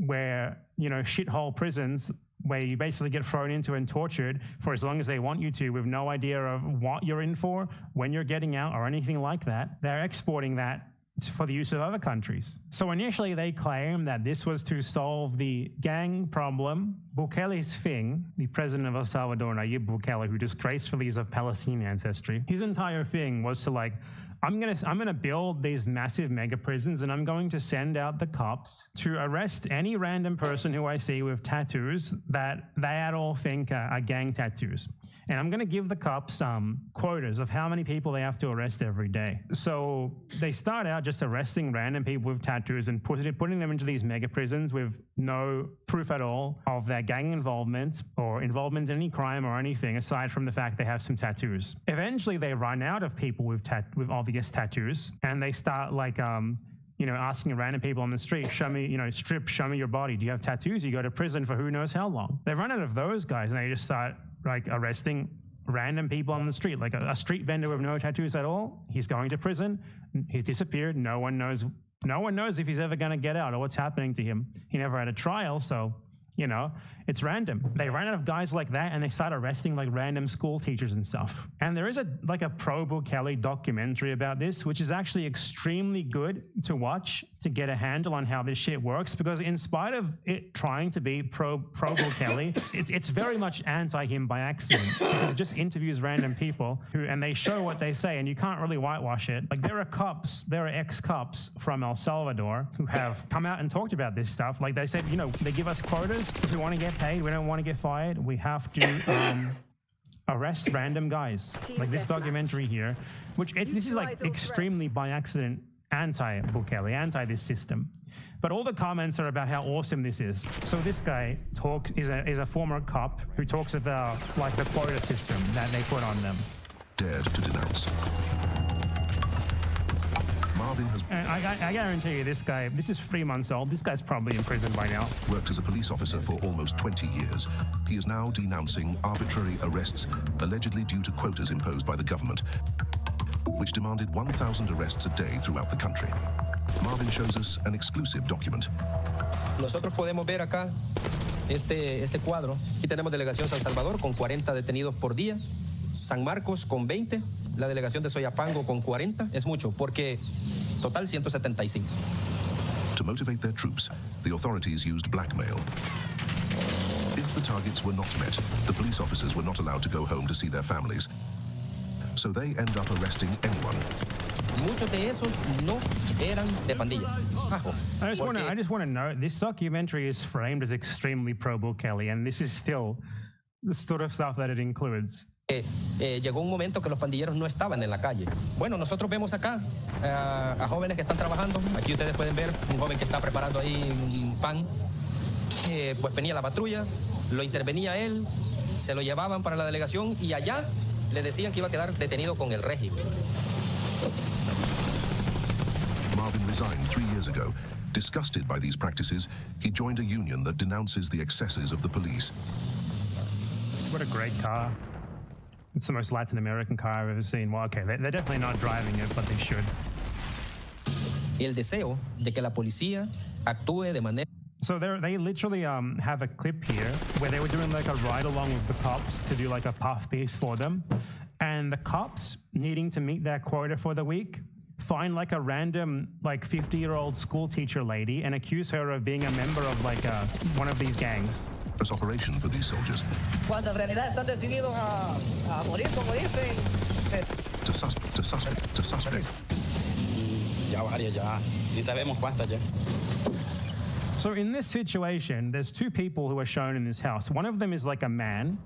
where, you know, shithole prisons where you basically get thrown into and tortured for as long as they want you to, with no idea of what you're in for, when you're getting out, or anything like that. They're exporting that for the use of other countries. So initially they claimed that this was to solve the gang problem. Bukele's thing, the president of El Salvador, Nayib Bukele, who disgracefully is of Palestinian ancestry, his entire thing was to like, I'm gonna build these massive mega prisons, and I'm going to send out the cops to arrest any random person who I see with tattoos that they at all think are gang tattoos. And I'm going to give the cops quotas of how many people they have to arrest every day. So they start out just arresting random people with tattoos and putting them into these mega prisons with no proof at all of their gang involvement or involvement in any crime or anything, aside from the fact they have some tattoos. Eventually, they run out of people with obvious tattoos, and they start like asking random people on the street, show me, show me your body. Do you have tattoos? You go to prison for who knows how long. They run out of those guys, and they just start like arresting random people on the street, like a street vendor with no tattoos at all. He's going to prison. He's disappeared. No one knows if he's ever going to get out or what's happening to him. He never had a trial, so it's random. They ran out of guys like that, and they start arresting like random school teachers and stuff. And there is a pro Bukele documentary about this, which is actually extremely good to watch to get a handle on how this shit works, because in spite of it trying to be pro Bukele, it's very much anti him by accident, because it just interviews random people and they show what they say, and you can't really whitewash it. Like there are ex-cops from El Salvador who have come out and talked about this stuff. Like they said, they give us quotas. If we want to get paid, we don't want to get fired, we have to arrest random guys. Like this documentary here, this is like extremely by accident anti-Bukele, anti this system. But all the comments are about how awesome this is. So this guy is a former cop who talks about like the quota system that they put on them. Dared to denounce. Marvin has I guarantee you this is 3 months old. This guy's probably in prison by now. Worked as a police officer for almost 20 years. He is now denouncing arbitrary arrests allegedly due to quotas imposed by the government, which demanded 1,000 arrests a day throughout the country. Marvin shows us an exclusive document. Nosotros podemos ver acá este cuadro. Aquí tenemos delegación San Salvador con 40 detenidos por día. San Marcos con 20, la delegación de Soyapango con 40, es mucho, porque total 175. To motivate their troops, the authorities used blackmail. If the targets were not met, the police officers were not allowed to go home to see their families. So they end up arresting anyone. Muchos de esos no eran de pandillas. I just want to note, this documentary is framed as extremely pro-Bukele, and this is still the sort of stuff that it includes. Llegó un momento que los pandilleros no estaban en la calle. Bueno, nosotros vemos acá a jóvenes que están trabajando. Aquí ustedes pueden ver un joven que está preparando ahí un pan. Pues venía la patrulla, lo intervenía él, se lo llevaban para la delegación y allá le decían que iba a quedar detenido con el régimen. Marvin resigned 3 years ago. Disgusted by these practices, he joined a union that denounces the excesses of the police. What a great car. It's the most Latin American car I've ever seen. Well, okay, they're definitely not driving it, but they should. El deseo de que la policía actúe de manera... So they literally have a clip here where they were doing like a ride along with the cops to do like a puff piece for them. And the cops, needing to meet their quota for the week, find like a random like 50-year-old school teacher lady and accuse her of being a member of like one of these gangs. This operation for these soldiers. Cuando en realidad están decididos a morir, como dicen, To suspect. Ya varias, ya. Ni sabemos cuántas ya. So in this situation, there's two people who are shown in this house. One of them is like a man.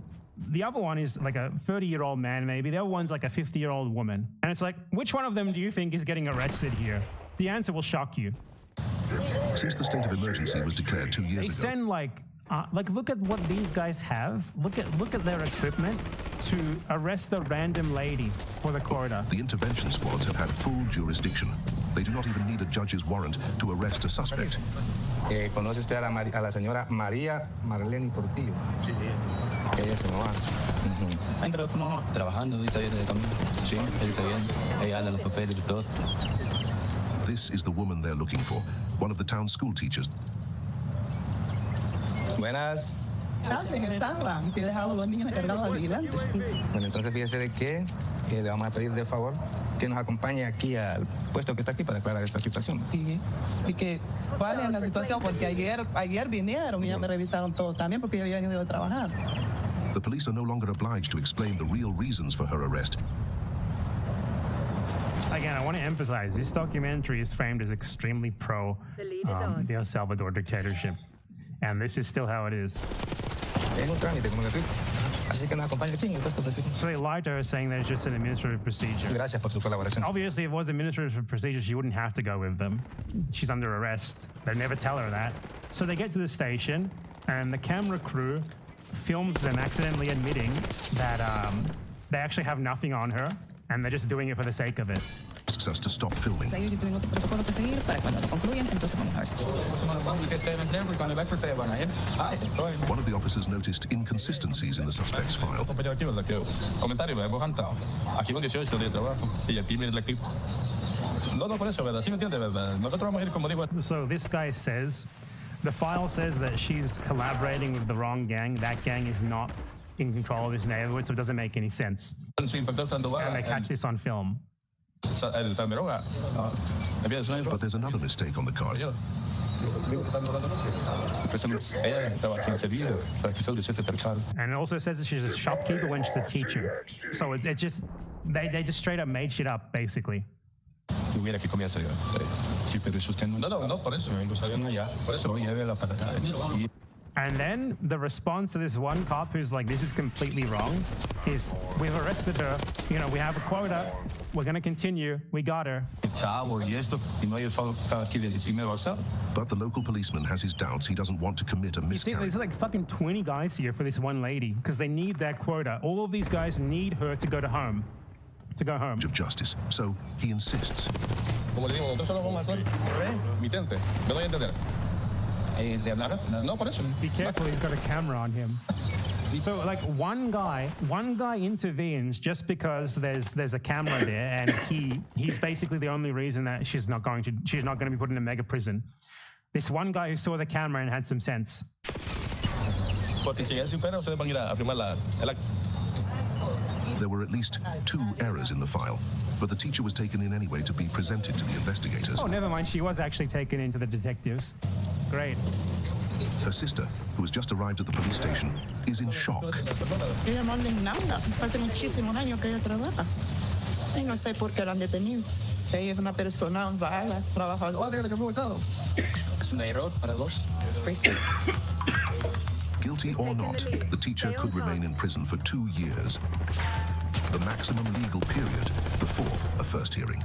The other one is like a 30-year-old man, maybe. The other one's like a 50-year-old woman. And it's like, which one of them do you think is getting arrested here? The answer will shock you. Since the state of emergency was declared 2 years They ago, send like look at what these guys have. Look at their equipment to arrest a random lady for the quota. the intervention squads have had full jurisdiction. They do not even need a judge's warrant to arrest a suspect. ¿Conoce usted a la señora María Marlene Portillo? Sí. Ella es su mamá. Trabajando, ahorita viene de camino. Sí, él está bien. Ella anda los papeles y todo. This is the woman they're looking for, one of the town's school teachers. Buenas. Bueno, entonces fíjese de que le vamos a pedir de favor que nos acompañe aquí al puesto que está aquí para aclarar esta situación. y que cuál es la situación, porque ayer vinieron y ya me revisaron todo también porque yo había ido a trabajar. The police are no longer obliged to explain the real reasons for her arrest. Again, I want to emphasize, this documentary is framed as extremely pro the El Salvador dictatorship. And this is still how it is. Es un trámite como gratuito. Así que nos acompañe aquí en el puesto de servicio. So they lied to her saying that it's just an administrative procedure. Gracias por su colaboración. Obviously, if it was administrative procedure, she wouldn't have to go with them. She's under arrest. They'd never tell her that. So they get to the station, and the camera crew films them accidentally admitting that they actually have nothing on her, and they're just doing it for the sake of it. Asks us to stop filming. One One of the officers noticed inconsistencies in the suspect's file. So this guy says, the file says that she's collaborating with the wrong gang. That gang is not in control of this neighborhood, so it doesn't make any sense. And they catch this on film. But there's another mistake on the card. And it also says that she's a shopkeeper when she's a teacher. So it's just, they just straight up made shit up, basically. Tuviera que comienza ya. Sí, pero eso usted no. No, por eso vengo saliendo ya. Por eso llévela para acá. And then the response to this one cop who's like, this is completely wrong, is we've arrested her, you know, we have a quota, we're going to continue, we got her. But the local policeman has his doubts. He doesn't want to commit a You see, miscarriage. there's like fucking 20 guys here for this one lady because they need that quota. All of these guys need her to go home. Of justice. So he insists. Como le digo, nosotros solo vamos a hacer remitente. ¿Me doy a entender? ¿De hablar? No, por eso. Be careful, he's got a camera on him. So like one guy intervenes just because there's a camera there, and he's basically the only reason that she's not going to be put in a mega prison. This one guy who saw the camera and had some sense. Porque si él supera, ustedes van a ir a firmar el acta. There were at least 2 errors in the file, but the teacher was taken in anyway to be presented to the investigators. Oh, never mind. She was actually taken into the detectives. Great. Her sister, who has just arrived at the police station, is in shock. Ella no anda en nada. Hace muchísimos años que ella trabaja. Y no sé por qué la han detenido. Ella es una persona vaga, trabajadora. Es un error para dos. Guilty or not, the teacher could remain in prison for 2 years, the maximum legal period before a first hearing.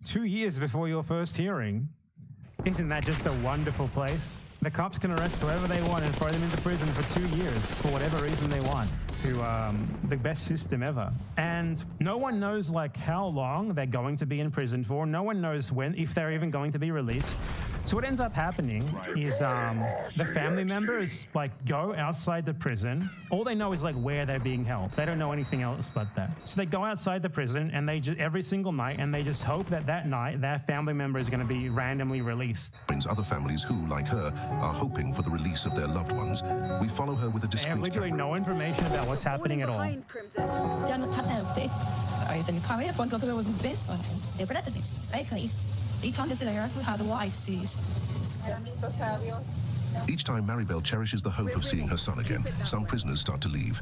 2 years before your first hearing. Isn't that just a wonderful place? The cops can arrest whoever they want and throw them into prison for 2 years for whatever reason they want. To the best system ever. And no one knows like how long they're going to be in prison for. No one knows when, if they're even going to be released. So what ends up happening is the family members like go outside the prison. All they know is like where they're being held. They don't know anything else but that. So they go outside the prison and they just every single night, and they just hope that that night their family member is going to be randomly released. Other families who, like her, are hoping for the release of their loved ones, we follow her with a They have discreet literally camera. no information about what's happening at all. Behind Crimson. Ya no trata de ustedes. A veces en Korea cuando veo un beso, de verdad, they come to say how the wise sees. Each time Maribel cherishes the hope of seeing her son again, some prisoners start to leave.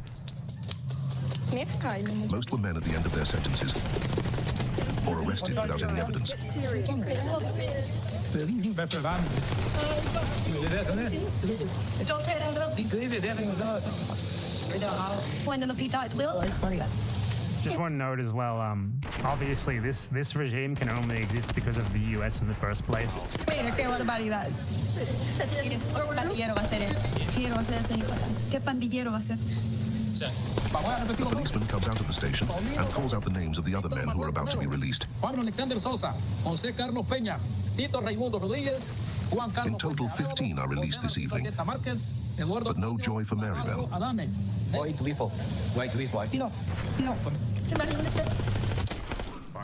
Most were men at the end of their sentences, or arrested without any evidence. Just one note as well, obviously this regime can only exist because of the US in the first place. Qué barbaridad. ¿Qué pandillero va a ser él? ¿Qué va a ser el señor? ¿Qué pandillero va a ser? A policeman comes out of the station and calls out the names of the other men who are about to be released. Pablo Alexander Sosa, José Carlos Peña, Tito Raimundo Rodríguez, Juan Carlos. In total, 15 are released this evening, but no joy for Maribel. Why to be for? Why to be for? No.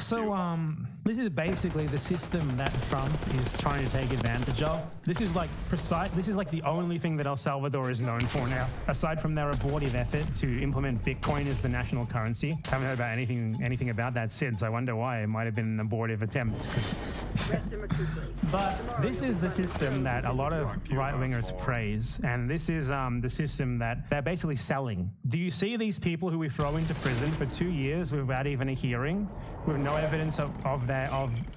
So, this is basically the system that Trump is trying to take advantage of. This is like the only thing that El Salvador is known for now, aside from their abortive effort to implement Bitcoin as the national currency. Haven't heard about anything about that since. I wonder why. It might have been an abortive attempt. But this is the system that a lot of right-wingers praise, and this is the system that they're basically selling. Do you see these people who we throw into prison for 2 years without even a hearing, with no evidence of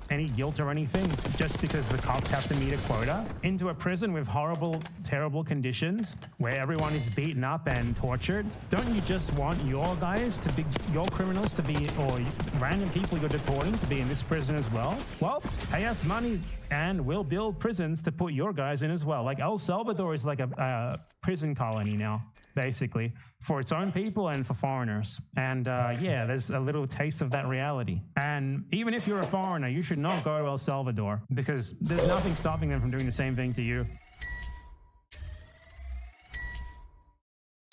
any guilt or anything, just because the cops have to meet a quota, into a prison with horrible, terrible conditions where everyone is beaten up and tortured? Don't you just want your guys to be, your criminals to be, or random people you're deporting to be in this prison as well? Well, pay us money and we'll build prisons to put your guys in as well. Like El Salvador is like a prison colony now, basically, for its own people and for foreigners. And yeah, there's a little taste of that reality. And even if you're a foreigner, you should not go to El Salvador, because there's nothing stopping them from doing the same thing to you.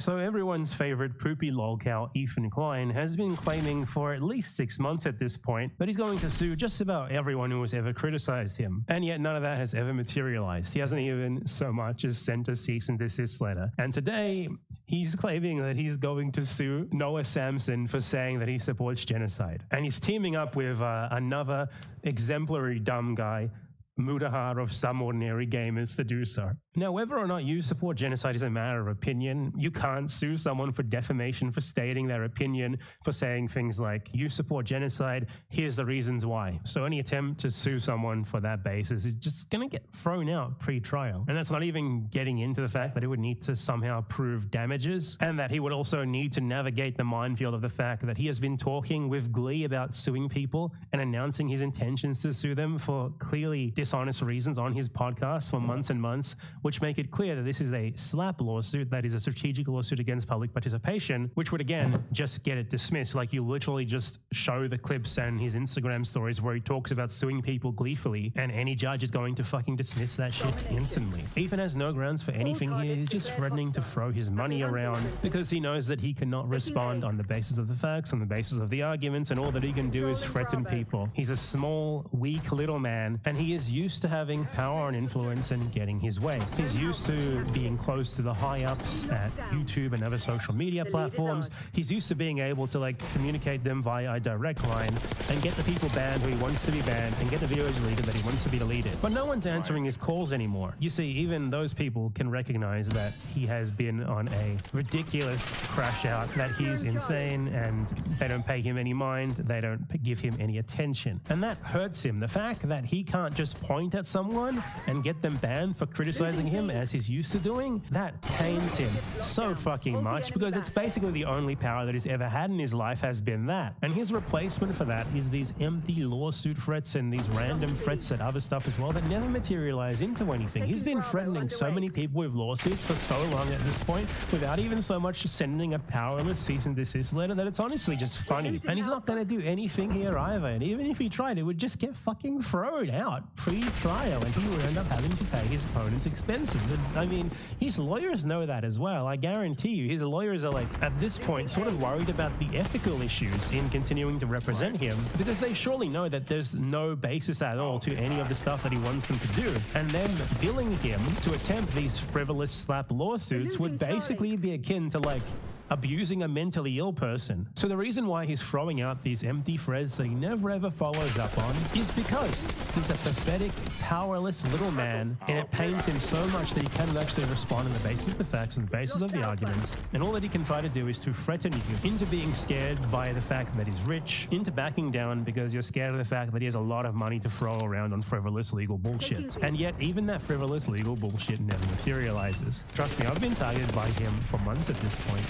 So everyone's favorite poopy lolcow, Ethan Klein, has been claiming for at least 6 months at this point that he's going to sue just about everyone who has ever criticized him. And yet none of that has ever materialized. He hasn't even so much as sent a cease and desist letter. And today, he's claiming that he's going to sue Noah Samson for saying that he supports genocide. And he's teaming up with another exemplary dumb guy, Mudahar of Some Ordinary Gamers, to do so. Now, whether or not you support genocide is a matter of opinion. You can't sue someone for defamation for stating their opinion, for saying things like, you support genocide, here's the reasons why. So any attempt to sue someone for that basis is just going to get thrown out pre-trial. And that's not even getting into the fact that he would need to somehow prove damages, and that he would also need to navigate the minefield of the fact that he has been talking with glee about suing people and announcing his intentions to sue them for clearly dishonest reasons on his podcast for months and months, which make it clear that this is a slap lawsuit, that is a strategic lawsuit against public participation, which would again just get it dismissed. Like, you literally just show the clips and his Instagram stories where he talks about suing people gleefully, and any judge is going to fucking dismiss that shit instantly. Ethan has no grounds for anything here. He's just threatening to throw his money around because he knows that he cannot respond on the basis of the facts, on the basis of the arguments, and all that he can do is threaten people. He's a small, weak little man, and he is used to having power and influence and getting his way. He's used to being close to the high-ups at YouTube and other social media platforms. He's used to being able to communicate them via a direct line and get the people banned who he wants to be banned and get the videos deleted that he wants to be deleted. But no one's answering his calls anymore. You see, even those people can recognize that he has been on a ridiculous crash out, that he's insane, and they don't pay him any mind, they don't give him any attention. And that hurts him. The fact that he can't just point at someone and get them banned for criticizing him as he's used to doing, that pains him so fucking much, because it's basically the only power that he's ever had in his life has been that. And his replacement for that is these empty lawsuit threats and these random threats at other stuff as well that never materialize into anything. He's been threatening so many people with lawsuits for so long at this point without even so much sending a powerless cease and desist letter that it's honestly just funny. And he's not going to do anything here either. And even if he tried, it would just get fucking thrown out pre-trial, and he would end up having to pay his opponent's expenses. And I mean, his lawyers know that as well. I guarantee you, his lawyers are like, at this point, sort of worried about the ethical issues in continuing to represent him, because they surely know that there's no basis at all to any of the stuff that he wants them to do. And them billing him to attempt these frivolous slap lawsuits would basically be akin to like abusing a mentally ill person. So the reason why he's throwing out these empty threats that he never ever follows up on is because he's a pathetic, powerless little man, and it pains him so much that he cannot actually respond on the basis of the facts and the basis of the arguments. And all that he can try to do is to threaten you into being scared by the fact that he's rich, into backing down because you're scared of the fact that he has a lot of money to throw around on frivolous legal bullshit. And yet even that frivolous legal bullshit never materializes. Trust me, I've been targeted by him for months at this point.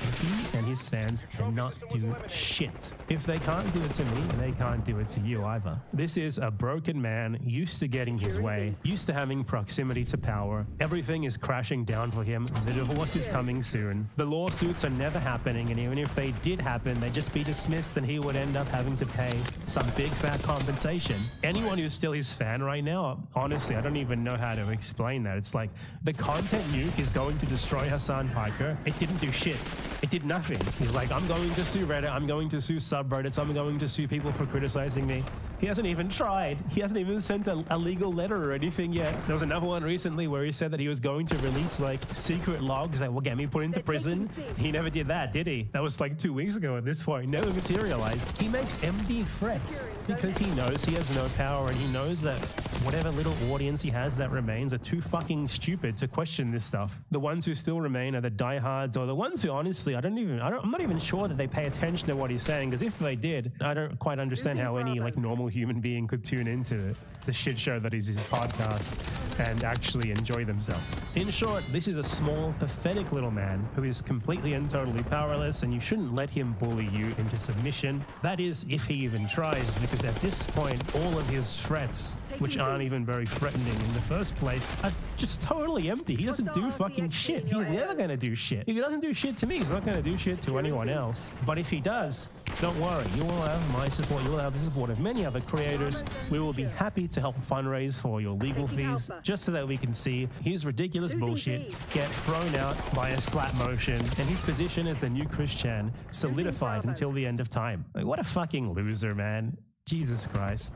And his fans cannot do shit. If they can't do it to me, they can't do it to you either. This is a broken man, used to getting his way, used to having proximity to power. Everything is crashing down for him. The divorce is coming soon. The lawsuits are never happening, and even if they did happen, they'd just be dismissed and he would end up having to pay some big fat compensation. Anyone who's still his fan right now, honestly, I don't even know how to explain that. It's like the content nuke is going to destroy Hassan Piker. It didn't do shit. It did nothing. He's like, I'm going to sue Reddit, I'm going to sue subreddits, I'm going to sue people for criticizing me. He hasn't even tried. He hasn't even sent a legal letter or anything yet. There was another one recently where he said that he was going to release like secret logs that will get me put into prison. He never did that, did he? That was like 2 weeks ago at this point. Never materialized. He makes empty threats because he knows he has no power, and he knows that whatever little audience he has that remains are too fucking stupid to question this stuff. The ones who still remain are the diehards, or the ones who honestly, I'm not even sure that they pay attention to what he's saying, because if they did, I don't quite understand how any like normal human being could tune into the shit show that is his podcast and actually enjoy themselves. In short, this is a small, pathetic little man who is completely and totally powerless, and you shouldn't let him bully you into submission. That is, if he even tries, because at this point, all of his threats, which aren't even very threatening in the first place, are just totally empty. He doesn't do fucking shit. He's never going to do shit. If he doesn't do shit to me, he's not going to do shit to anyone else. But if he does, don't worry. You will have my support. You will have the support of many other creators. We will be happy to help fundraise for your legal fees, just so that we can see his ridiculous bullshit get thrown out by a slap motion, and his position as the new Christian solidified until the end of time. Like, what a fucking loser, man. Jesus Christ.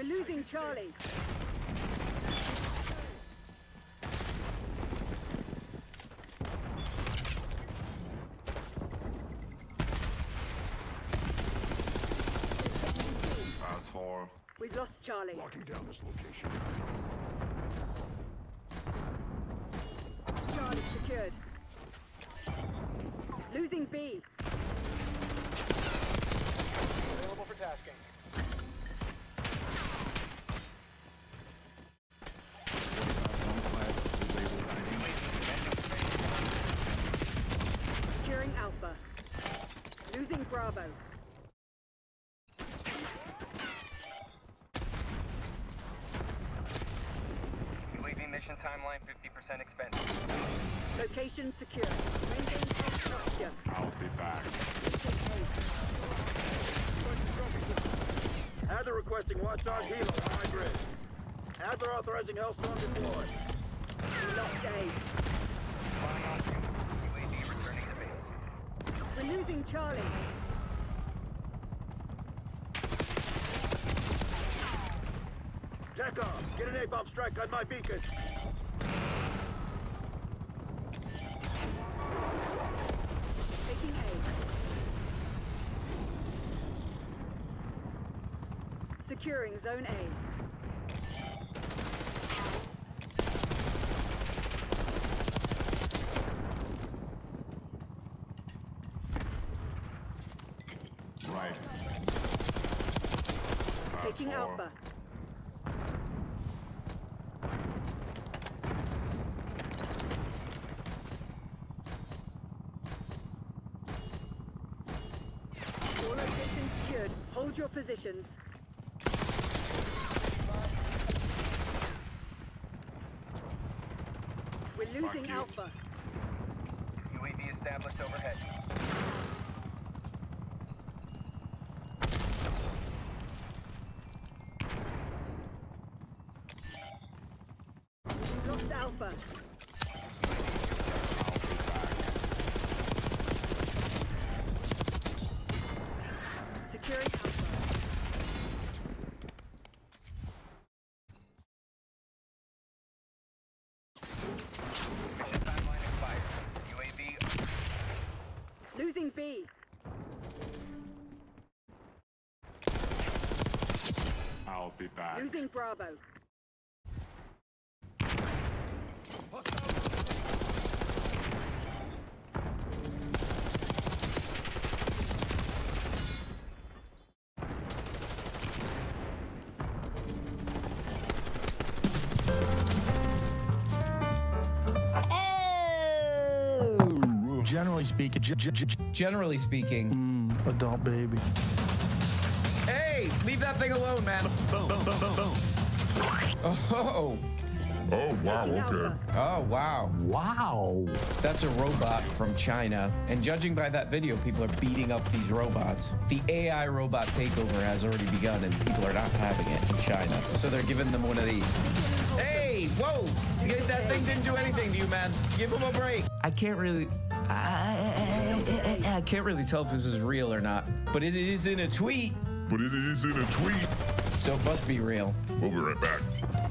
Losing Charlie. Asshole. We've lost Charlie. Locking down this location. Charlie secured. Losing B. Available for tasking. Securing Alpha. Losing Bravo. Leaving mission timeline 50% expended. Location secure. Maintain structure. I'll be back. Adler requesting Watchdog Helo on my grid. Adler authorizing Hellstorm deploy. We lost A. UAV returning to base. We're losing Charlie. Tech off. Get an A-bomb strike on my beacon. Taking A. Securing Zone A. Right. Taking Asshole. Alpha. All locations secured. Hold your positions. Losing Alpha. UAV established overhead. Lost Alpha. Securing Alpha. Mission timeline expired. UAV. Losing B. I'll be back. Losing Bravo. Generally speaking, Generally speaking, adult baby. hey, leave that thing alone, man. Boom, boom, boom, boom, boom. Oh. Oh, wow, okay. Oh, wow. Wow. That's a robot from China. And judging by that video, people are beating up these robots. The AI robot takeover has already begun, and people are not having it in China. So they're giving them one of these. Hey, whoa! That thing didn't do anything to you, man. Give him a break. I can't really... I can't really tell if this is real or not, but it is in a tweet. So it must be real. We'll be right back.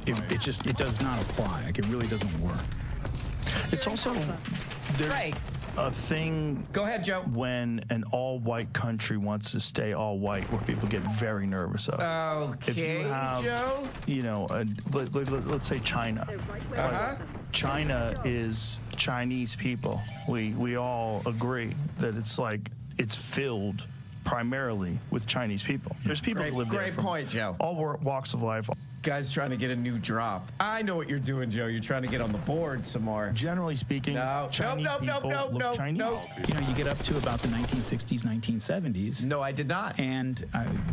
It does not apply. Like, it really doesn't work. It's also there's a thing. Go ahead, Joe. When an all-white country wants to stay all-white, where people get very nervous of. Okay, if you have, Joe. You know, let's say China. China is Chinese people. We all agree that it's filled primarily with Chinese people. There's people who live there. Great point, Joe. All walks of life. Guy's trying to get a new drop. I know what you're doing, Joe. You're trying to get on the board some more. Generally speaking, Chinese people look Chinese. You know, you get up to about the 1960s, 1970s. No, I did not. And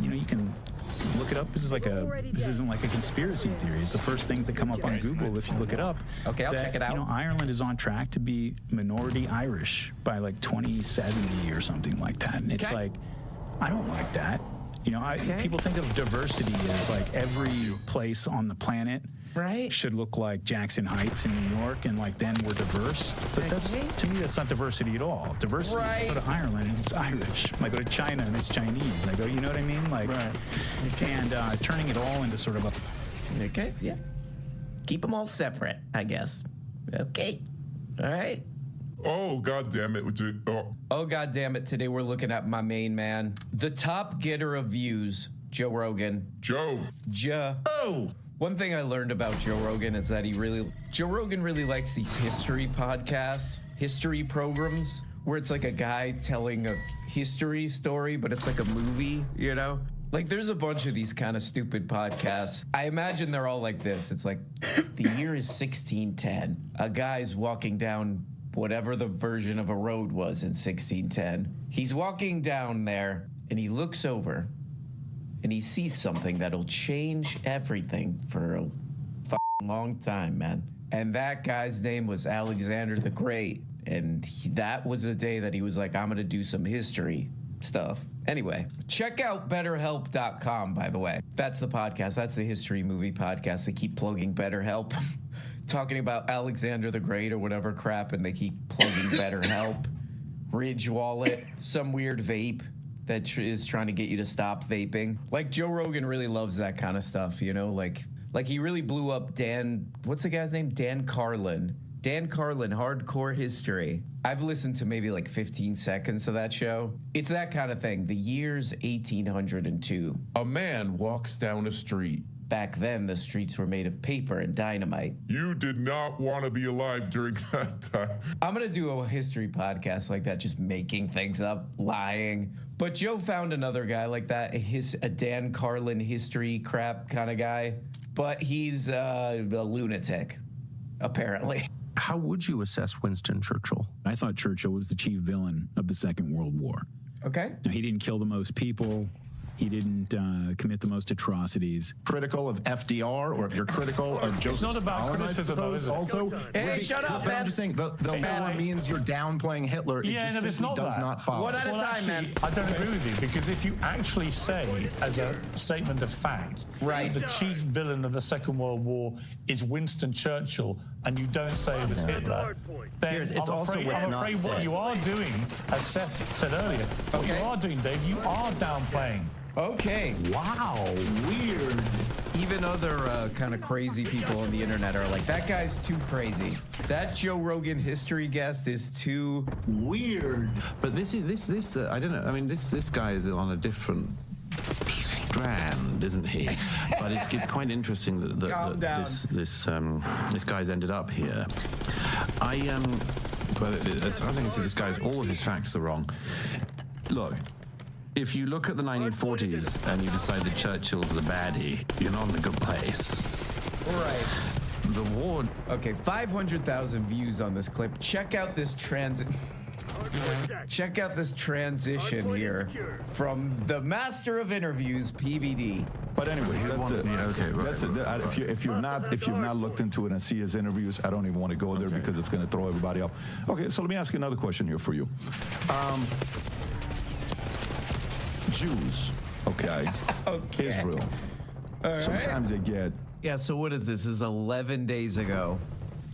you know, you can look it up. This isn't like a conspiracy theory. It's the first things that come up on Google if you look it up. Okay, I'll check it out. You know, Ireland is on track to be minority Irish by like 2070 or something like that. And it's like, I don't like that. You know, people think of diversity as like every place on the planet should look like Jackson Heights in New York, and like then we're diverse. But that's, to me, that's not diversity at all. Diversity is go to Ireland and it's Irish. I go to China and it's Chinese. I go, you know what I mean? Like, and turning it all into sort of a... Okay, yeah. Keep them all separate, I guess. Okay. All right. Oh, God damn it. Oh, God damn it. Today we're looking at my main man, the top getter of views, Joe Rogan. Joe. Oh. One thing I learned about Joe Rogan is that Joe Rogan really likes these history podcasts, history programs, where it's like a guy telling a history story, but it's like a movie, you know? Like, there's a bunch of these kind of stupid podcasts. I imagine they're all like this. It's like, the year is 1610. A guy's walking down whatever the version of a road was in 1610. He's walking down there, and he looks over, and he sees something that'll change everything for a long time, man. And that guy's name was Alexander the Great. And that was the day that he was like, I'm going to do some history stuff. Anyway, check out BetterHelp.com, by the way. That's the podcast. That's the history movie podcast. They keep plugging BetterHelp. Talking about Alexander the Great or whatever crap, and they keep plugging BetterHelp, Ridge Wallet, some weird vape that is trying to get you to stop vaping. Like, Joe Rogan really loves that kind of stuff, you know? Like he really blew up what's the guy's name? Dan Carlin. Dan Carlin, Hardcore History. I've listened to maybe like 15 seconds of that show. It's that kind of thing. The year's 1802. A man walks down a street. Back then, the streets were made of paper and dynamite. You did not want to be alive during that time. I'm going to do a history podcast like that, just making things up, lying. But Joe found another guy like that, a Dan Carlin history crap kind of guy. But he's a lunatic, apparently. How would you assess Winston Churchill? I thought Churchill was the chief villain of the Second World War. Okay. Now, he didn't kill the most people. He didn't commit the most atrocities. Critical of FDR, or if you're critical of Joseph not about Stalin, criticism, though, is it? Also, Hey, shut up, but man. I'm just saying, the law means you're downplaying Hitler. It Yeah, just no, it's simply not does that. not follow. One at a time, actually, man. I don't agree with you, because if you actually say, as a statement of fact, right, the chief villain of the Second World War is Winston Churchill, and you don't say it was Hitler, then It's I'm also afraid, what's I'm not afraid what said. you are doing, as Seth said earlier, what you are doing, Dave, you are downplaying. Okay. Wow, weird. Even other kind of crazy people on the internet are like, that guy's too crazy. That Joe Rogan history guest is too weird. But this I don't know. I mean, this guy is on a different strand, isn't he? But it's quite interesting that this guy's ended up here. Well, as far as I can see, this guy's all of his facts are wrong. Look. If you look at the 1940s and you decide that Churchill's the baddie, you're not in a good place. Right. The war. Okay, 500,000 views on this clip. Check out this Check out this transition here from the master of interviews, PBD. But anyway, that's it. That's it. If you've not looked into it and see his interviews, I don't even want to go there because it's going to throw everybody off. Okay, so let me ask you another question here for you. Jews, okay. Israel. All right. Sometimes they get. Yeah, so what is this? This is 11 days ago.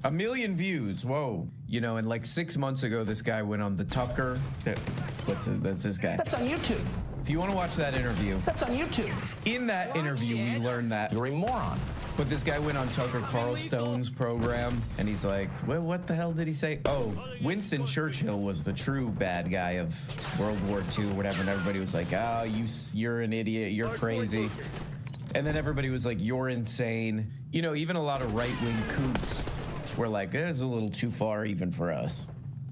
1 million views. Whoa. You know, and like 6 months ago, this guy went on the Tucker. That's this guy. That's on YouTube. If you want to watch that interview. That's on YouTube. In that interview, we learned that. You're a moron. But this guy went on Tucker Carlson's program, and he's like, well, what the hell did he say? Oh, Winston Churchill was the true bad guy of World War II or whatever, and everybody was like, oh, you're an idiot, you're crazy. And then everybody was like, you're insane. You know, even a lot of right-wing kooks were like, it's a little too far even for us,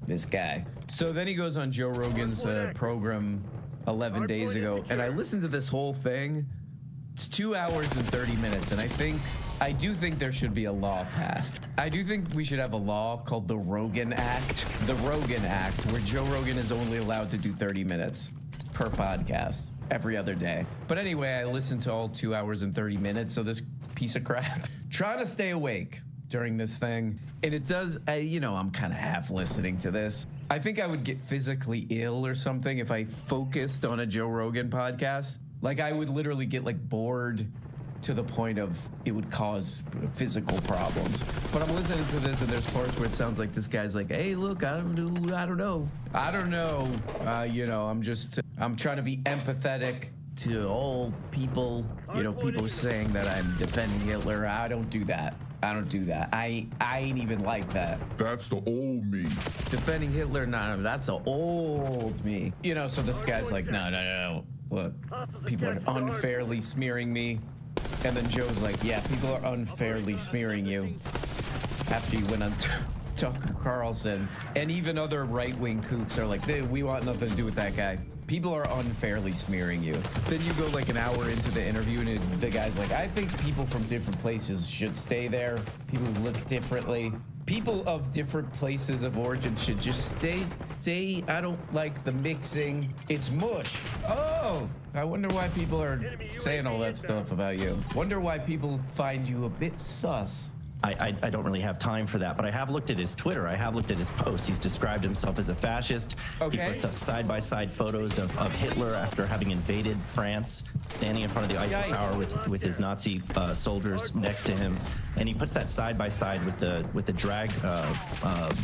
this guy. So then he goes on Joe Rogan's program 11 days ago, and I listened to this whole thing. It's 2 hours and 30 minutes, and I do think there should be a law passed. I do think we should have a law called the Rogan Act. The Rogan Act, where Joe Rogan is only allowed to do 30 minutes per podcast every other day. But anyway, I listened to all 2 hours and 30 minutes of this piece of crap. Trying to stay awake during this thing. And it does, I'm kind of half listening to this. I think I would get physically ill or something if I focused on a Joe Rogan podcast. Like, I would literally get, like, bored to the point of it would cause physical problems. But I'm listening to this, and there's parts where it sounds like this guy's like, hey, look, I don't know. I'm trying to be empathetic to all people, people saying that I'm defending Hitler. I don't do that. I ain't even like that. That's the old me. Defending Hitler, no, that's the old me. So this guy's like, no. Look, people are unfairly smearing me. And then Joe's like, yeah, people are unfairly smearing you. After you went on Tucker Carlson. And even other right-wing kooks are like, we want nothing to do with that guy. People are unfairly smearing you. Then you go like an hour into the interview and the guy's like, I think people from different places should stay there. People who look differently. People of different places of origin should just stay. I don't like the mixing. It's mush. Oh, I wonder why people are saying all that stuff about you. Wonder why people find you a bit sus. I don't really have time for that, but I have looked at his Twitter. I have looked at his posts. He's described himself as a fascist. Okay. He puts up side-by-side photos of Hitler after having invaded France, standing in front of the Eiffel Tower with his Nazi soldiers next to him. And he puts that side-by-side with the drag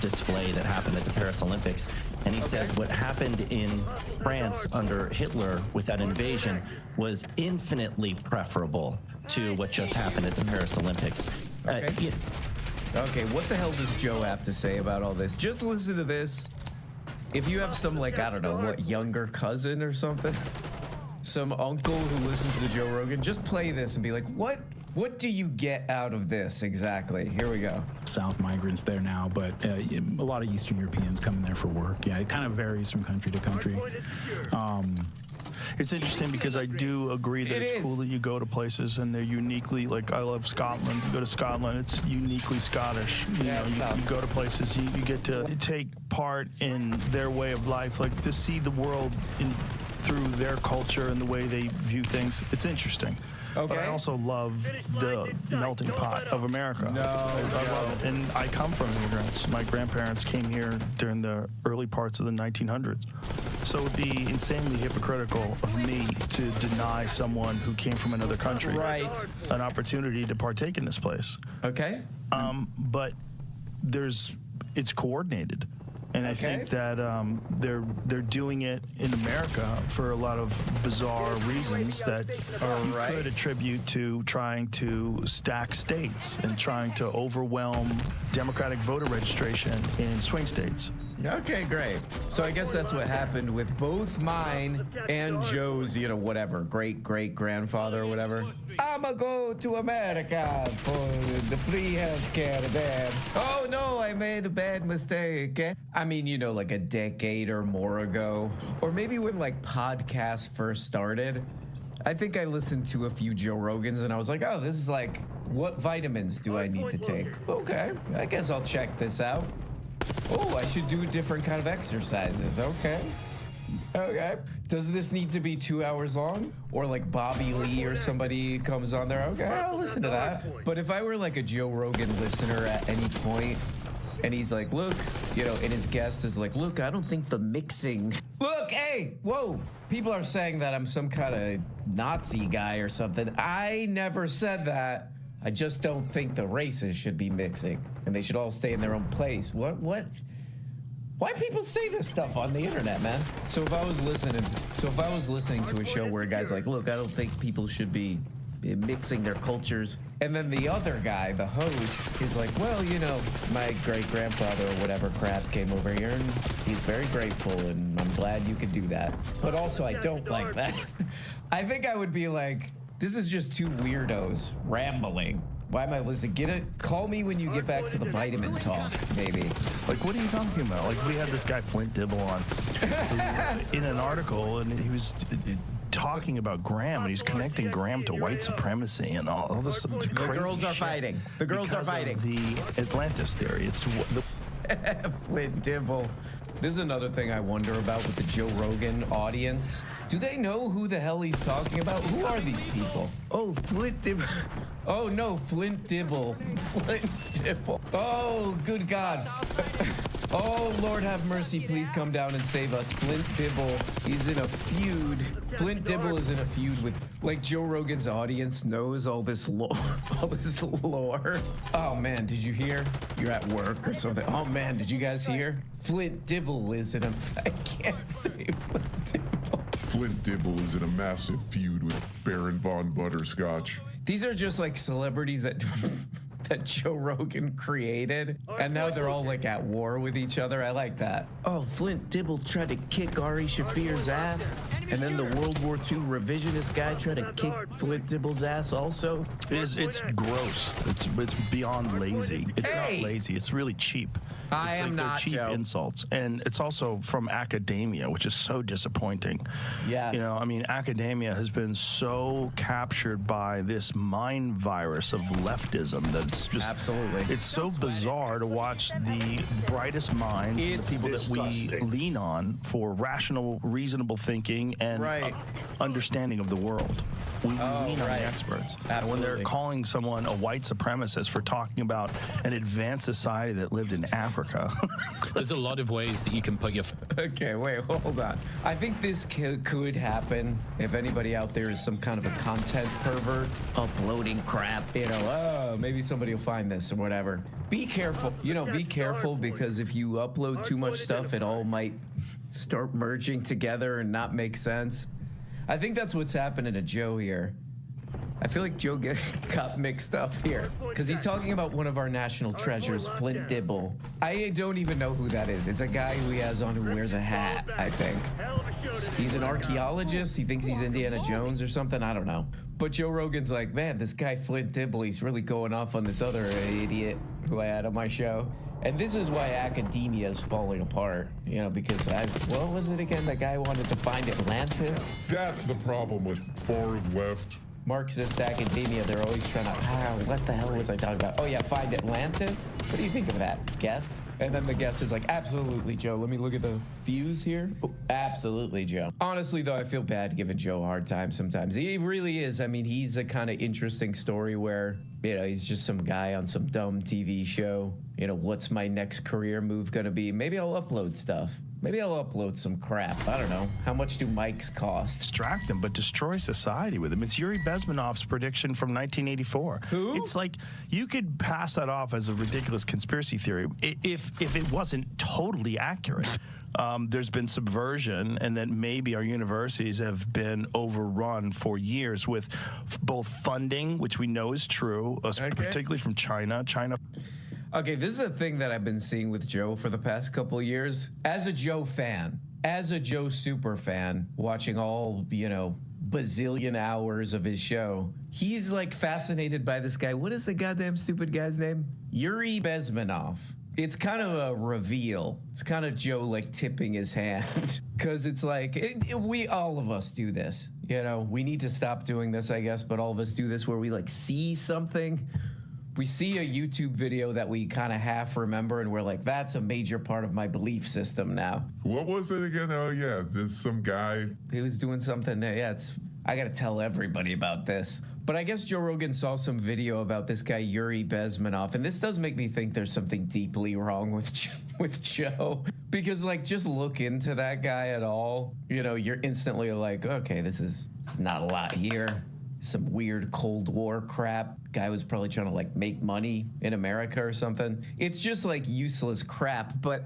display that happened at the Paris Olympics. And he says what happened in France under Hitler with that invasion was infinitely preferable to what just happened at the Paris Olympics. Okay, what the hell does Joe have to say about all this? Just listen to this. If you have some, younger cousin or something, some uncle who listens to Joe Rogan, just play this and be like, what do you get out of this exactly? Here we go. South migrants there now, but a lot of Eastern Europeans coming there for work. Yeah, it kind of varies from country to country. It's interesting because I do agree that it's cool that you go to places and they're uniquely, like, I love Scotland. You go to Scotland, it's uniquely Scottish. You go to places, you get to take part in their way of life, like to see the world through their culture and the way they view things. It's interesting. But I Okay. also love the melting pot of America. I love it. And I come from immigrants. My grandparents came here during the early parts of the 1900s. So it would be insanely hypocritical of me to deny someone who came from another country an opportunity to partake in this place. Okay. But it's coordinated. And I think that they're doing it in America for a lot of bizarre reasons that you could attribute to trying to stack states and trying to overwhelm Democratic voter registration in swing states. Okay, great. So I guess that's what happened with both mine and Joe's, whatever, great-great-grandfather or whatever. I'ma go to America for the free healthcare then. Oh no, I made a bad mistake. I mean, like a decade or more ago, or maybe when like podcasts first started, I think I listened to a few Joe Rogans and I was like, oh, this is like, what vitamins do I need to take? Okay, I guess I'll check this out. Oh, I should do different kind of exercises. Okay. Does this need to be 2 hours long? Or like Bobby Lee or somebody comes on there? Okay, I'll listen to that. But if I were like a Joe Rogan listener at any point, and he's like, look, and his guest is like, look, I don't think the mixing. Look, hey, whoa. People are saying that I'm some kind of Nazi guy or something. I never said that. I just don't think the races should be mixing, and they should all stay in their own place. What? Why people say this stuff on the internet, man? So if I was listening to a show where a guy's like, look, I don't think people should be mixing their cultures, and then the other guy, the host, is like, well, my great-grandfather or whatever crap came over here, and he's very grateful, and I'm glad you could do that. But also, I don't like that. I think I would be like, this is just two weirdos rambling. Why am I listening? Get it? Call me when you get back to the vitamin talk, maybe. Like, what are you talking about? Like, we had this guy Flint Dibble on in an article, and he was talking about Graham, and he's connecting Graham to white supremacy and all this crazy shit. The girls are fighting. The girls are fighting. The Atlantis theory. It's Flint Dibble. This is another thing I wonder about with the Joe Rogan audience. Do they know who the hell he's talking about? Who are these people? Oh, Flint Dibble. Oh, no, Flint Dibble. Flint Dibble. Oh, good God. Oh, Lord have mercy. Please come down and save us. Flint Dibble is in a feud. Flint Dibble is in a feud with, like, Joe Rogan's audience knows all this lore. Oh, man, did you hear? You're at work or something. Oh, man, did you guys hear? Flint Dibble is in a... I can't say Flint Dibble. Flint Dibble is in a massive feud with Baron von Butterscotch. These are just like celebrities that Joe Rogan created, and now they're all like at war with each other. I like that. Oh, Flint Dibble tried to kick Ari Shaffir's ass, and then the World War II revisionist guy tried to kick Flint Dibble's ass also. It's gross. It's beyond lazy. It's not lazy. It's really cheap. I am not, cheap Joe. insults, and it's also from academia, which is so disappointing. Yes. Academia has been so captured by this mind virus of leftism that it's just absolutely. It's so bizarre to watch the brightest minds, the people disgusting. That we lean on for rational, reasonable thinking and understanding of the world. We lean on the experts. Absolutely. And when they're calling someone a white supremacist for talking about an advanced society that lived in Africa. There's a lot of ways that you can put your... Okay, wait, hold on. I think this could happen if anybody out there is some kind of a content pervert uploading crap. Maybe somebody will find this or whatever. Be careful. Be careful because if you upload too much stuff, it all might start merging together and not make sense. I think that's what's happening to Joe here. I feel like Joe got mixed up here because he's talking about one of our national treasures, Flint Dibble. I don't even know who that is. It's a guy who he has on who wears a hat, I think. He's an archaeologist. He thinks he's Indiana Jones or something. I don't know. But Joe Rogan's like, man, this guy Flint Dibble, he's really going off on this other idiot who I had on my show. And this is why academia is falling apart, because what was it again? The guy wanted to find Atlantis? That's the problem with far left Marxist academia, they're always trying to, what the hell was I talking about? Oh yeah, find Atlantis? What do you think of that, guest? And then the guest is like, absolutely, Joe. Let me look at the views here. Oh, absolutely, Joe. Honestly, though, I feel bad giving Joe a hard time sometimes. He really is. I mean, he's a kind of interesting story where, you know, he's just some guy on some dumb TV show. You know, what's my next career move gonna be? Maybe I'll upload stuff. Maybe I'll upload some crap. I don't know. How much do mics cost? Distract them, but destroy society with them. It's Yuri Bezmenov's prediction from 1984. Who? It's like you could pass that off as a ridiculous conspiracy theory if it wasn't totally accurate. There's been subversion, and that maybe our universities have been overrun for years with both funding, which we know is true, particularly from China. Okay, this is a thing that I've been seeing with Joe for the past couple of years. As a Joe fan, as a Joe super fan, watching all, you know, bazillion hours of his show, he's like fascinated by this guy. What is the goddamn stupid guy's name? Yuri Bezmenov. It's kind of a reveal. It's kind of Joe like tipping his hand because it's like we all of us do this. You know, we need to stop doing this, I guess, but all of us do this where we like see something. We see a YouTube video that we kind of half remember, and we're like, that's a major part of my belief system now. What was it again? Oh, yeah, there's some guy. He was doing something. Yeah, I got to tell everybody about this. But I guess Joe Rogan saw some video about this guy, Yuri Bezmenov, and this does make me think there's something deeply wrong with Joe. Because, like, just look into that guy at all, you know, you're instantly like, okay, it's not a lot here. Some weird Cold War crap. Guy was probably trying to like make money in America or something. It's just like useless crap. But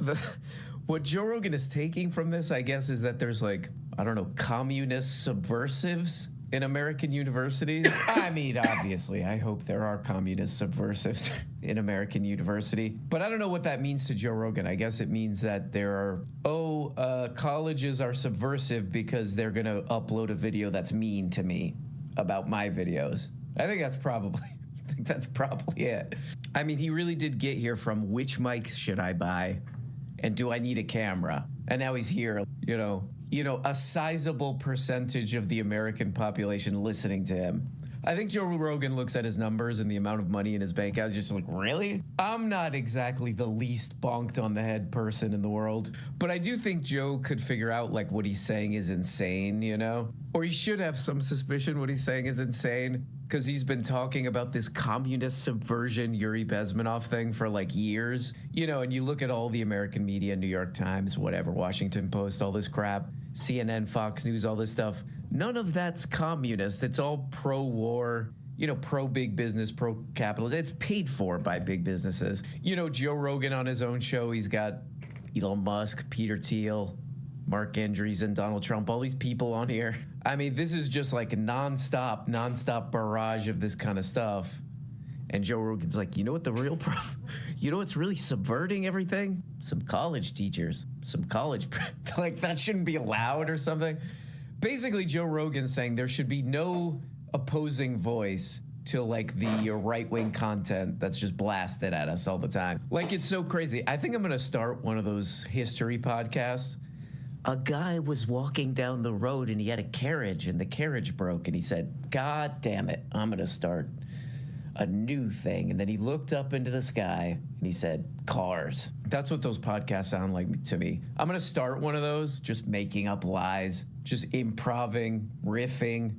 what Joe Rogan is taking from this, I guess, is that there's like, I don't know, communist subversives in American universities. I mean, obviously, I hope there are communist subversives in American university. But I don't know what that means to Joe Rogan. I guess it means that there are, colleges are subversive because they're going to upload a video that's mean to me about my videos. I think that's probably it. I mean, he really did get here from which mics should I buy and do I need a camera? And now he's here, you know, a sizable percentage of the American population listening to him. I think Joe Rogan looks at his numbers and the amount of money in his bank account, just like, really? I'm not exactly the least bonked on the head person in the world, but I do think Joe could figure out like what he's saying is insane, you know? Or he should have some suspicion what he's saying is insane, because he's been talking about this communist subversion Yuri Bezmenov thing for like years, you know, and you look at all the American media, New York Times, whatever, Washington Post, all this crap, CNN, Fox News, all this stuff. None of that's communist. It's all pro-war, you know, pro-big business, pro-capitalist. It's paid for by big businesses. You know, Joe Rogan on his own show, he's got Elon Musk, Peter Thiel, Mark Andreessen, Donald Trump, all these people on here. I mean, this is just like a nonstop barrage of this kind of stuff. And Joe Rogan's like, you know what the real problem? You know what's really subverting everything? Some college teachers, like that shouldn't be allowed or something. Basically, Joe Rogan's saying there should be no opposing voice to like the right-wing content that's just blasted at us all the time. Like, it's so crazy. I think I'm going to start one of those history podcasts. A guy was walking down the road and he had a carriage and the carriage broke and he said, God damn it, I'm going to start a new thing. And then he looked up into the sky and he said, cars. That's what those podcasts sound like to me. I'm going to start one of those, just making up lies, just improving, riffing.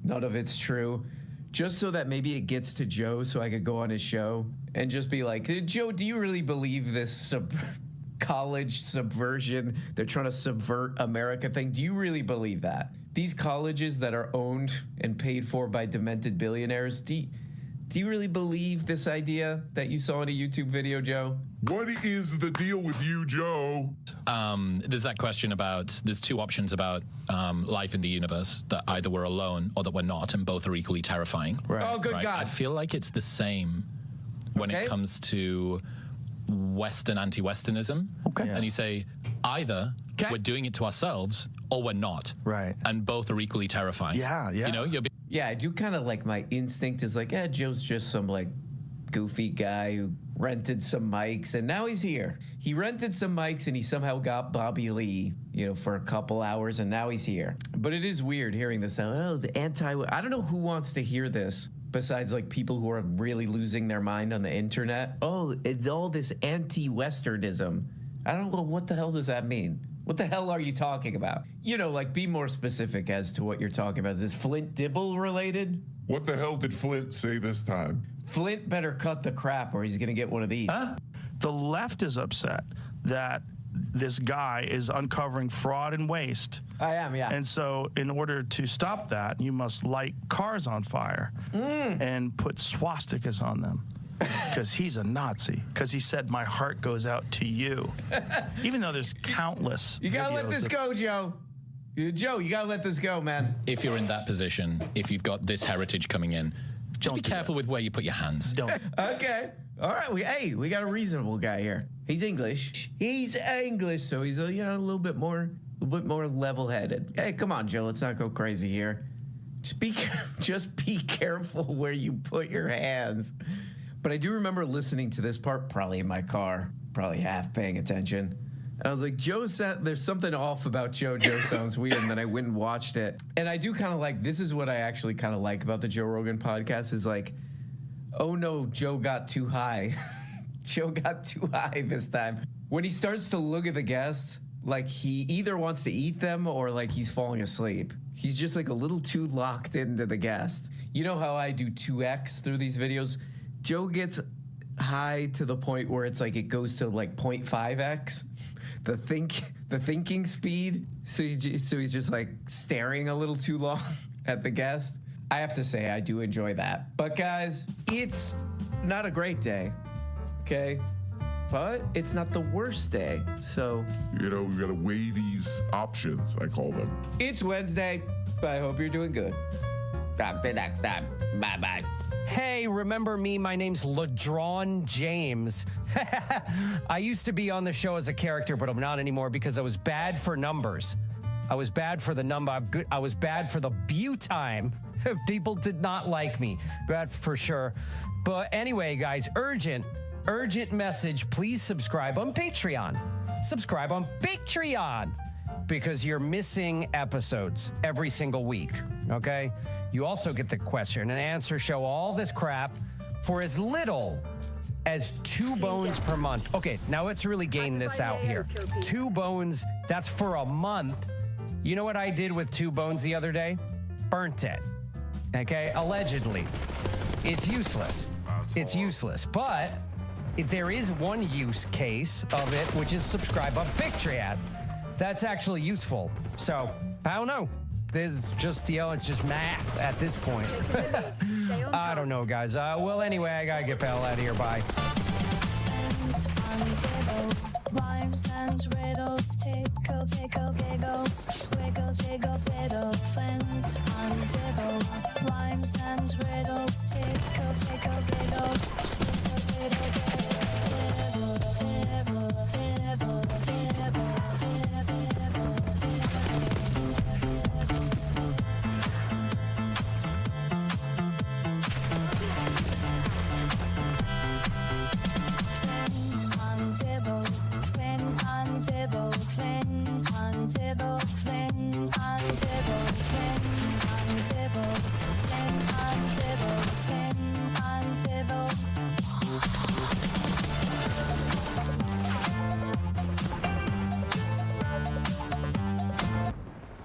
None of it's true. Just so that maybe it gets to Joe so I could go on his show and just be like, Joe, do you really believe this college subversion, they're trying to subvert America thing? Do you really believe that? These colleges that are owned and paid for by demented billionaires, do you really believe this idea that you saw in a YouTube video, Joe? What is the deal with you, Joe? There's that question about, there's two options about life in the universe, that either we're alone or that we're not, and both are equally terrifying. Right. Oh, good God. I feel like it's the same when it comes to Western anti-Westernism. Okay. And you say, either we're doing it to ourselves or we're not. Right. And both are equally terrifying. Yeah. You know, yeah, I do kind of like, my instinct is like, Joe's just some like goofy guy who rented some mics, and now he's here. He rented some mics, and he somehow got Bobby Lee, you know, for a couple hours, and now he's here. But it is weird hearing this sound. Oh, the I don't know who wants to hear this besides like people who are really losing their mind on the internet. Oh, it's all this anti-Westernism. I don't know, what the hell does that mean? What the hell are you talking about? You know, like, be more specific as to what you're talking about. Is this Flint Dibble related? What the hell did Flint say this time? Flint better cut the crap or he's gonna get one of these. Huh? The left is upset that this guy is uncovering fraud and waste. I am, yeah. And so in order to stop that, you must light cars on fire and put swastikas on them. Because he's a Nazi. Because he said, my heart goes out to you. Even though there's countless You gotta let this go, Joe. Joe, you gotta let this go, man. If you're in that position, if you've got this heritage coming in, just be careful with where you put your hands. Don't. Okay. All right. We got a reasonable guy here. He's English. He's English, so he's a little bit more level-headed. Hey, come on, Joe. Let's not go crazy here. Just be careful where you put your hands. But I do remember listening to this part, probably in my car, probably half paying attention. And I was like, Joe said there's something off about Joe. Joe sounds weird. And then I went and watched it. And I do kind of like, this is what I actually kind of like about the Joe Rogan podcast is like, oh no, Joe got too high. Joe got too high this time. When he starts to look at the guests, like he either wants to eat them or like he's falling asleep. He's just like a little too locked into the guest. You know how I do 2x through these videos? Joe gets high to the point where it's like it goes to like 0.5x, the thinking speed. So he's just like staring a little too long at the guest. I have to say I do enjoy that. But guys, it's not a great day, okay? But it's not the worst day. So we gotta weigh these options, I call them. It's Wednesday, but I hope you're doing good. Till next time. Bye-bye. Hey, remember me? My name's LeDron James. I used to be on the show as a character, but I'm not anymore because I was bad for numbers. I was bad for the number. I was bad for the time. People did not like me. Bad for sure. But anyway, guys, urgent message. Please subscribe on Patreon. Subscribe on Patreon because you're missing episodes every single week, okay? You also get the question and answer show, all this crap for as little as 2 bones per month. Okay, now let's really gain this out here. 2 bones, that's for a month. You know what I did with 2 bones the other day? Burnt it, okay? Allegedly. It's useless. It's useless, but there is one use case of it, which is subscribe on Patreon. That's actually useful. So, I don't know. This is just, it's just math at this point. I don't know, guys. Well, anyway, I gotta get the hell out of here. Bye. Rhymes and riddles, tickle, tickle, giggles, squiggle, jiggle, fiddle, flint and tibble. Rhymes and riddles, tickle, tickle, giggles, squiggle, jiggle, fiddle, fiddle, fiddle, fiddle,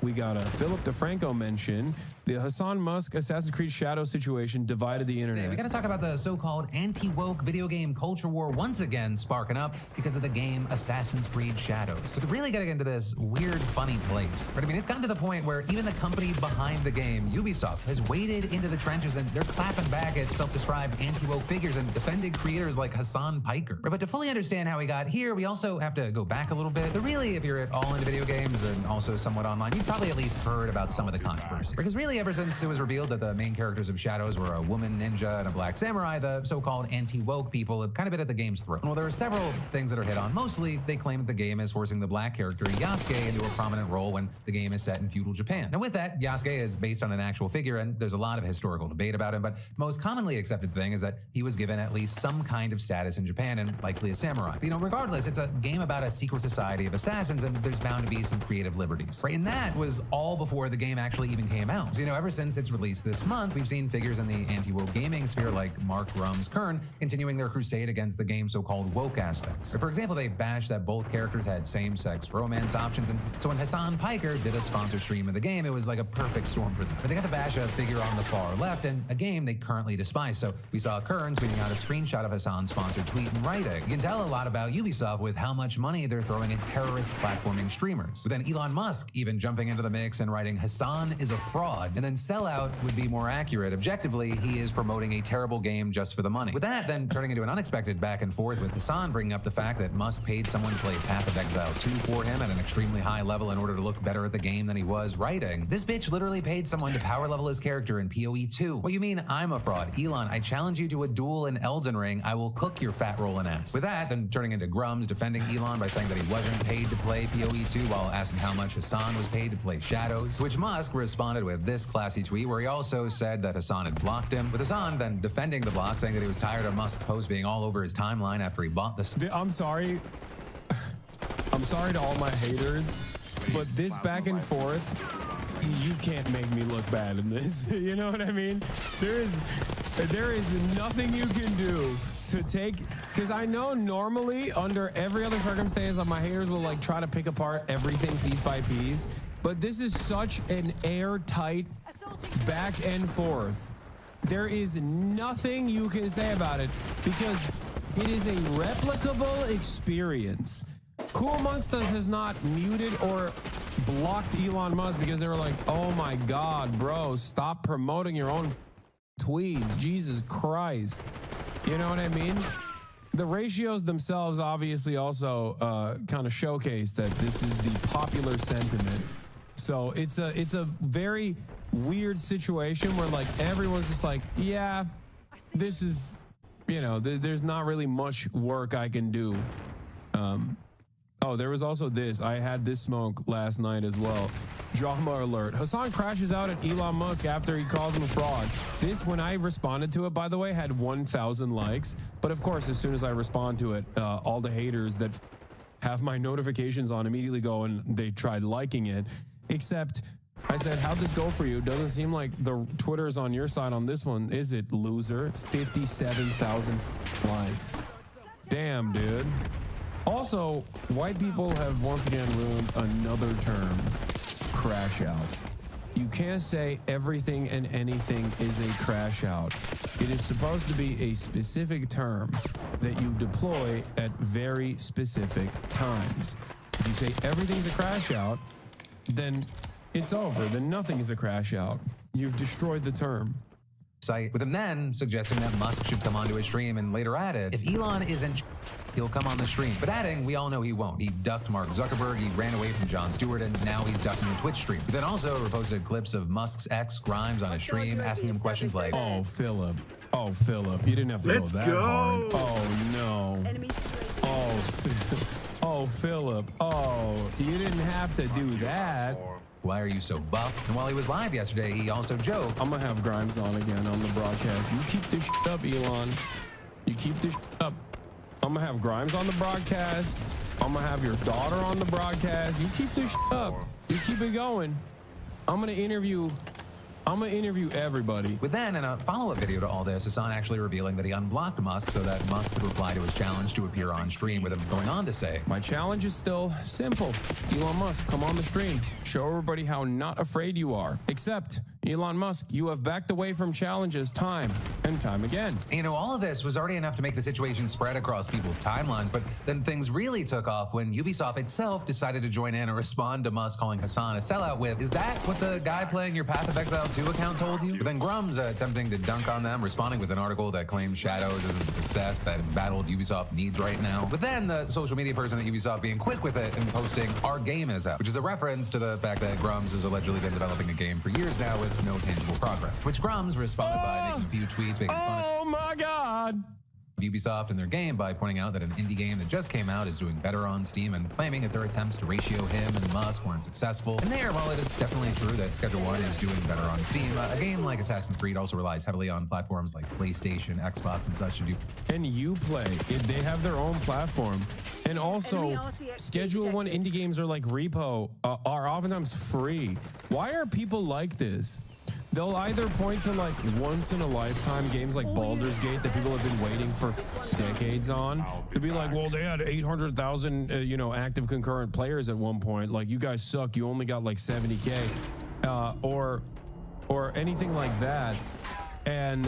We got a Philip DeFranco mention. The Hassan Musk Assassin's Creed Shadow situation divided the internet. We got to talk about the so-called anti-woke video game culture war once again sparking up because of the game Assassin's Creed Shadows. We really got to get into this weird, funny place. Right? I mean, it's gotten to the point where even the company behind the game, Ubisoft, has waded into the trenches and they're clapping back at self-described anti-woke figures and defending creators like Hassan Piker. Right? But to fully understand how we got here, we also have to go back a little bit. But really, if you're at all into video games and also somewhat online, you've probably at least heard about some of the controversy. Because really, ever since it was revealed that the main characters of Shadows were a woman ninja and a black samurai, the so-called anti-woke people have kind of been at the game's throat. Well, there are several things that are hit on. Mostly, they claim that the game is forcing the black character Yasuke into a prominent role when the game is set in feudal Japan. Now with that, Yasuke is based on an actual figure, and there's a lot of historical debate about him, but the most commonly accepted thing is that he was given at least some kind of status in Japan, and likely a samurai. But, you know, regardless, it's a game about a secret society of assassins, and there's bound to be some creative liberties. Right, and that was all before the game actually even came out. So, you know, ever since its release this month, we've seen figures in the anti-woke gaming sphere like Mark Rum's Kern continuing their crusade against the game's so-called woke aspects. For example, they bashed that both characters had same-sex romance options, and so when Hassan Piker did a sponsored stream of the game, it was like a perfect storm for them. But they got to bash a figure on the far left, and a game they currently despise. So we saw Kern tweeting out a screenshot of Hassan's sponsored tweet and writing. You can tell a lot about Ubisoft with how much money they're throwing at terrorist platforming streamers. But then Elon Musk even jumping into the mix and writing, Hassan is a fraud. And then sellout would be more accurate. Objectively, he is promoting a terrible game just for the money. With that, then turning into an unexpected back and forth with Hassan bringing up the fact that Musk paid someone to play Path of Exile 2 for him at an extremely high level in order to look better at the game than he was writing. This bitch literally paid someone to power level his character in PoE 2. What you mean I'm a fraud? Elon, I challenge you to a duel in Elden Ring. I will cook your fat rolling ass. With that, then turning into Grums defending Elon by saying that he wasn't paid to play PoE 2 while asking how much Hassan was paid to play Shadows, which Musk responded with this classy tweet where he also said that Hassan had blocked him, with Hassan then defending the block, saying that he was tired of Musk's post being all over his timeline after he bought this. I'm sorry. I'm sorry to all my haters, but this back and forth, you can't make me look bad in this. You know what I mean? There is nothing you can do to take, because I know normally under every other circumstance, my haters will like try to pick apart everything piece by piece, but this is such an airtight back and forth. There is nothing you can say about it because it is a replicable experience. Who amongst us has not muted or blocked Elon Musk because they were like, oh my God, bro, stop promoting your own tweets. Jesus Christ. You know what I mean? The ratios themselves obviously also kind of showcase that this is the popular sentiment. So it's a very weird situation where like everyone's just like, yeah, this is, you know, there's not really much work I can do. Oh, there was also this. I had this smoke last night as well. Drama alert. Hassan crashes out at Elon Musk after he calls him a fraud. This, when I responded to it, by the way, had 1,000 likes. But of course, as soon as I respond to it, all the haters that have my notifications on immediately go and they tried liking it. Except I said, how'd this go for you? Doesn't seem like the Twitter is on your side on this one, is it, loser? 57,000 likes. Damn, dude. Also, white people have once again ruined another term, crash out. You can't say everything and anything is a crash out. It is supposed to be a specific term that you deploy at very specific times. If you say everything's a crash out, then it's over. Then nothing is a crash out. You've destroyed the term. Site with him then suggesting that Musk should come onto his stream and later added, if Elon isn't, he'll come on the stream. But adding, we all know he won't. He ducked Mark Zuckerberg, he ran away from Jon Stewart, and now he's ducking a Twitch stream. He then also reposted clips of Musk's ex, Grimes, on his stream, asking him questions like, oh, Philip. Oh, Philip. You didn't have to go that hard. Oh, no. Oh, Philip. Oh, you didn't have to do that. Why are you so buff? And while he was live yesterday, he also joked, I'm gonna have Grimes on again on the broadcast. You keep this shit up, Elon. You keep this shit up. I'm gonna have Grimes on the broadcast. I'm gonna have your daughter on the broadcast. You keep this shit up. You keep it going. I'm gonna interview everybody. With then, in a follow-up video to all this, Hassan actually revealing that he unblocked Musk so that Musk could reply to his challenge to appear on stream, with him going on to say, my challenge is still simple. Elon Musk, come on the stream. Show everybody how not afraid you are. Except Elon Musk, you have backed away from challenges time and time again. You know, all of this was already enough to make the situation spread across people's timelines, but then things really took off when Ubisoft itself decided to join in and respond to Musk calling Hassan a sellout with, "Is that what the guy playing your Path of Exile 2 account told you?" But then Grum's attempting to dunk on them, responding with an article that claims Shadows isn't the success that embattled Ubisoft needs right now. But then the social media person at Ubisoft being quick with it and posting, "Our game is out," which is a reference to the fact that Grum's has allegedly been developing a game for years now with no tangible progress, which Grum's responded by making a few tweets making fun of. Oh my God. Ubisoft and their game by pointing out that an indie game that just came out is doing better on Steam and claiming that their attempts to ratio him and Musk weren't successful. And there, while it is definitely true that Schedule 1 is doing better on Steam, a game like Assassin's Creed also relies heavily on platforms like PlayStation, Xbox, and such to do. And Uplay, they have their own platform. And also, Schedule 1 indie games are like Repo, are oftentimes free. Why are people like this? They'll either point to like once-in-a-lifetime games like Baldur's Gate that people have been waiting for decades on. To be like, well, they had 800,000, active concurrent players at one point. Like, you guys suck. You only got like 70K, or anything like that. And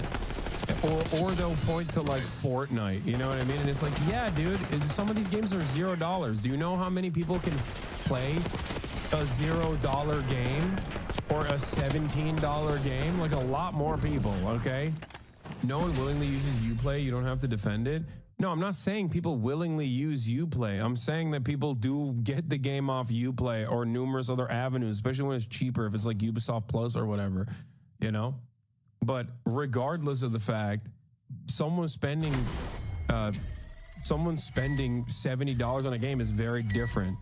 or they'll point to like Fortnite. You know what I mean? And it's like, yeah, dude, some of these games are $0. Do you know how many people can play a $0 game? Or a $17 game? Like, a lot more people, okay? No one willingly uses Uplay. You don't have to defend it. No, I'm not saying people willingly use Uplay. I'm saying that people do get the game off Uplay or numerous other avenues, especially when it's cheaper, if it's like Ubisoft Plus or whatever, you know? But regardless of the fact, someone spending $70 on a game is very different.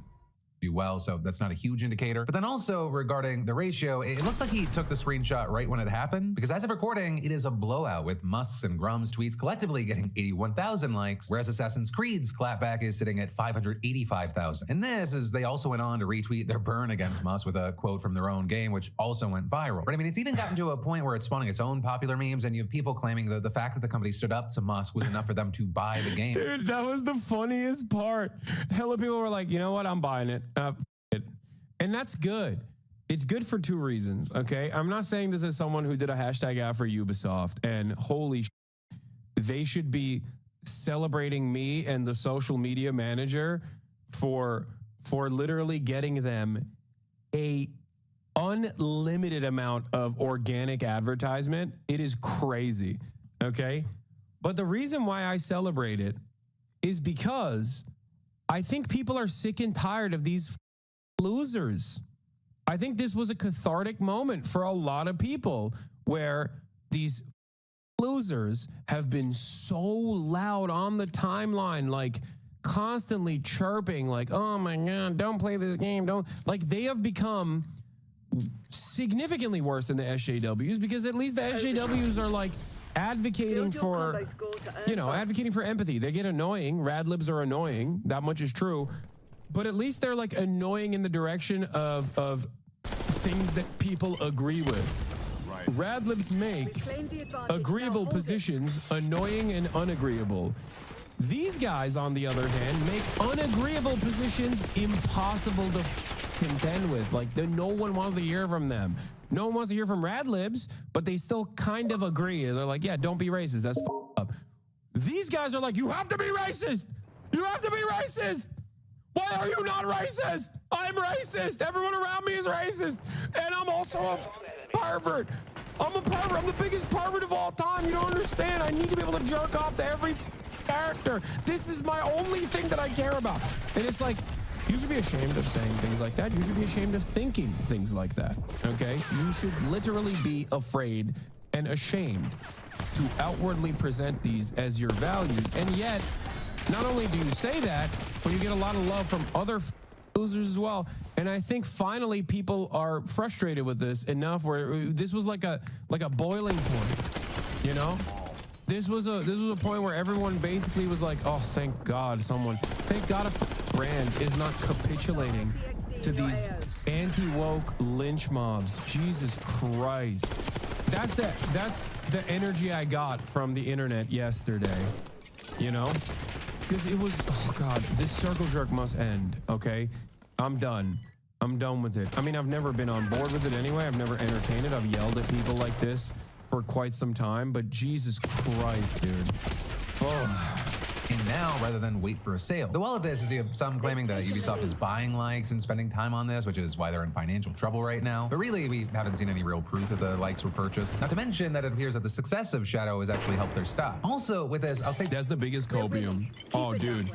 Do well, so that's not a huge indicator. But then also regarding the ratio, it looks like he took the screenshot right when it happened, because as of recording, it is a blowout with Musk's and Grum's tweets collectively getting 81,000 likes, whereas Assassin's Creed's clapback is sitting at 585,000. And this is, they also went on to retweet their burn against Musk with a quote from their own game, which also went viral. But I mean, it's even gotten to a point where it's spawning its own popular memes, and you have people claiming that the fact that the company stood up to Musk was enough for them to buy the game. Dude, that was the funniest part. Hella people were like, you know what, I'm buying it. And that's good. It's good for two reasons, okay? I'm not saying this as someone who did a hashtag ad for Ubisoft, and holy shit, they should be celebrating me and the social media manager for literally getting them a unlimited amount of organic advertisement. It is crazy, okay? But the reason why I celebrate it is because I think people are sick and tired of these losers. I think this was a cathartic moment for a lot of people where these losers have been so loud on the timeline, like constantly chirping, like, oh my God, don't play this game. Don't, like, they have become significantly worse than the SJWs, because at least the SJWs are like advocating for, advocating for empathy. They get annoying. Radlibs are annoying. That much is true. But at least they're like annoying in the direction of things that people agree with. Radlibs make agreeable positions annoying and unagreeable. These guys, on the other hand, make unagreeable positions impossible to contend with. Like, no one wants to hear from them. No one wants to hear from Radlibs, but they still kind of agree. They're like, yeah, don't be racist. That's up. These guys are like, you have to be racist. You have to be racist. Why are you not racist? I'm racist. Everyone around me is racist. And I'm also a pervert. I'm a pervert. I'm the biggest pervert of all time. You don't understand. I need to be able to jerk off to every character. This is my only thing that I care about. And it's like, you should be ashamed of saying things like that. You should be ashamed of thinking things like that, okay? You should literally be afraid and ashamed to outwardly present these as your values. And yet, not only do you say that, but you get a lot of love from other losers as well. And I think finally people are frustrated with this enough where this was like a boiling point, you know? This was a point where everyone basically was like, oh, thank God a brand is not capitulating to these anti-woke lynch mobs. Jesus Christ. That's the energy I got from the internet yesterday, you know? Because it was, oh God, this circle jerk must end, okay? I'm done. I'm done with it. I mean, I've never been on board with it anyway. I've never entertained it. I've yelled at people like this for quite some time, but Jesus Christ, dude. Oh. And now rather than wait for a sale. The well of this is you have some claiming that Ubisoft is buying likes and spending time on this, which is why they're in financial trouble right now. But really, we haven't seen any real proof that the likes were purchased. Not to mention that it appears that the success of Shadow has actually helped their stock. Also, with this, I'll say that's the biggest copium. Oh, dude.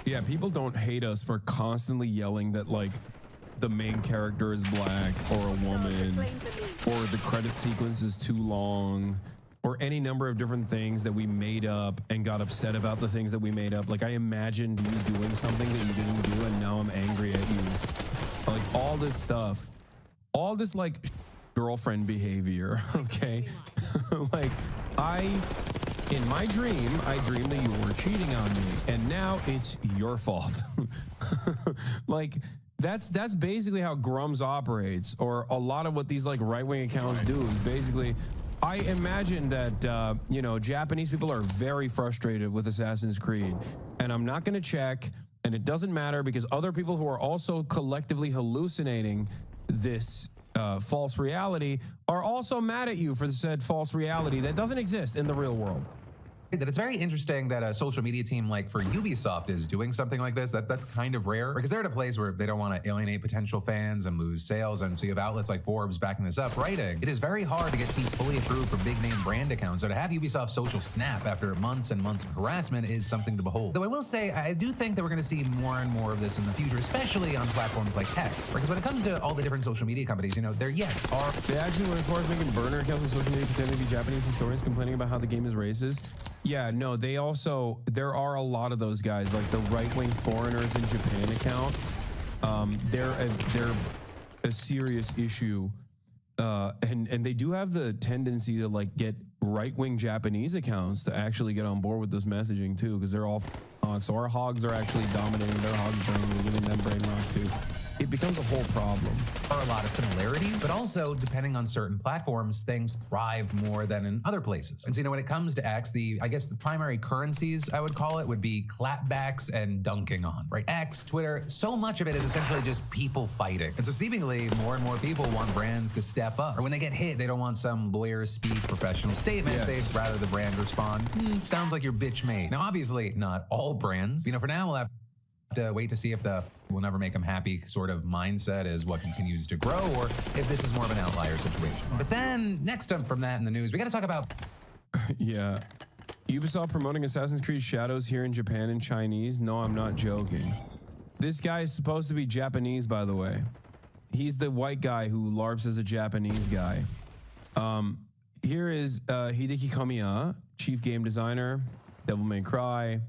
Yeah, people don't hate us for constantly yelling that, like, the main character is black or a woman, or the credit sequence is too long, or any number of different things that we made up and got upset about the things that we made up. Like, I imagined you doing something that you didn't do, and now I'm angry at you. Like, all this stuff, all this, like, girlfriend behavior, okay? Like, in my dream, I dreamed that you were cheating on me, and now it's your fault. Like, that's basically how Grums operates, or a lot of what these, like, right-wing accounts do is basically, I imagine that, you know, Japanese people are very frustrated with Assassin's Creed, and I'm not going to check, and it doesn't matter because other people who are also collectively hallucinating this false reality are also mad at you for said false reality that doesn't exist in the real world. That it's very interesting that a social media team like for Ubisoft is doing something like this. That's kind of rare because they're at a place where they don't want to alienate potential fans and lose sales. And so you have outlets like Forbes backing this up, writing, it is very hard to get fees fully approved for big name brand accounts. So to have Ubisoft social snap after months and months of harassment is something to behold. Though I will say, I do think that we're going to see more and more of this in the future, especially on platforms like X. Because when it comes to all the different social media companies, you know, they actually went as far as making burner accounts on social media pretending to be Japanese historians complaining about how the game is racist. Yeah, no, there are a lot of those guys, like the right-wing foreigners in Japan account. They're a serious issue, and they do have the tendency to, like, get right-wing Japanese accounts to actually get on board with this messaging too, because they're all hogs. So our hogs are actually dominating their hog brain, we're giving them brain rot too. It becomes a whole problem. There are a lot of similarities, but also depending on certain platforms, things thrive more than in other places. And so, you know, when it comes to X, I guess the primary currencies, I would call it, would be clapbacks and dunking on, right? X, Twitter, so much of it is essentially just people fighting. And so seemingly more and more people want brands to step up. Or when they get hit, they don't want some lawyer speak professional statement. Yes. They'd rather the brand respond, sounds like you're bitch made. Now, obviously not all brands. You know, for now, we'll have to wait to see if the will never make them happy sort of mindset is what continues to grow, or if this is more of an outlier situation. But then next up from that in the news, we got to talk about yeah, Ubisoft promoting Assassin's Creed Shadows here in Japan in Chinese. No, I'm not joking. This guy is supposed to be Japanese, by the way. He's the white guy who LARPs as a Japanese guy. Here is Hideki Kamiya, chief game designer, Devil May Cry,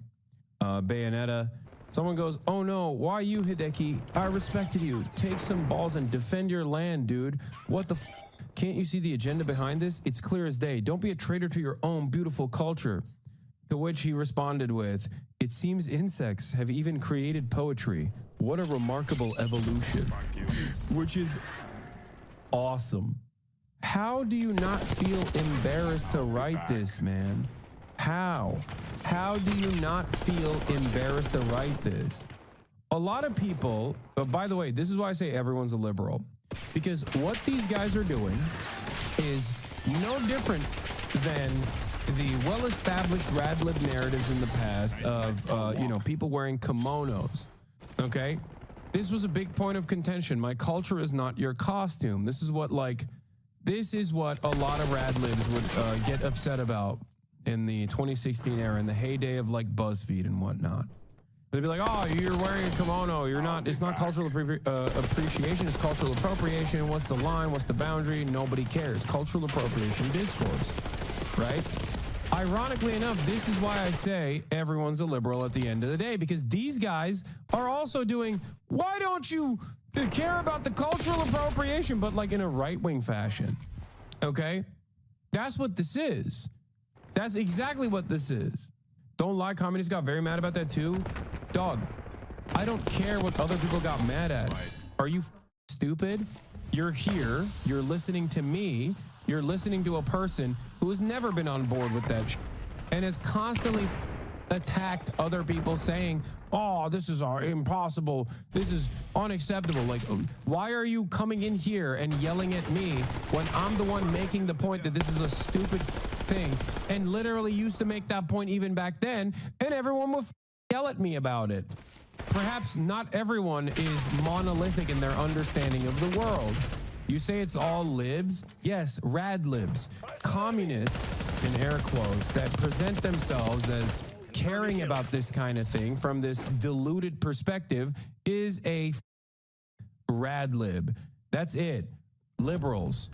Bayonetta. Someone goes, "Oh no, why you, Hideki? I respected you. Take some balls and defend your land, dude. What the f? Can't you see the agenda behind this? It's clear as day. Don't be a traitor to your own beautiful culture." To which he responded with, "It seems insects have even created poetry. What a remarkable evolution." Which is awesome. How do you not feel embarrassed to write this, man? How do you not feel embarrassed to write this? A lot of people, by the way, this is why I say everyone's a liberal, because what these guys are doing is no different than the well-established radlib narratives in the past of, you know, people wearing kimonos, okay? This was a big point of contention. My culture is not your costume. This is what a lot of radlibs would get upset about in the 2016 era, in the heyday of, like, BuzzFeed and whatnot. They'd be like, "Oh, you're wearing a kimono. You're not. It's not cultural appreciation. It's cultural appropriation. What's the line? What's the boundary? Nobody cares. Cultural appropriation discourse, right?" Ironically enough, this is why I say everyone's a liberal at the end of the day, because these guys are also doing, why don't you care about the cultural appropriation, but like in a right-wing fashion, okay? That's what this is. That's exactly what this is. Don't lie, communists got very mad about that too. Dog, I don't care what other people got mad at. Are you stupid? You're here, you're listening to me, you're listening to a person who has never been on board with that and has constantly attacked other people saying, oh, this is impossible, this is unacceptable. Like, why are you coming in here and yelling at me when I'm the one making the point that this is a stupid thing, and literally used to make that point even back then, and everyone would yell at me about it. Perhaps not everyone is monolithic in their understanding of the world. You say it's all libs? Yes, rad libs. Communists, in air quotes, that present themselves as caring about this kind of thing from this diluted perspective is a rad lib. That's it. Liberals.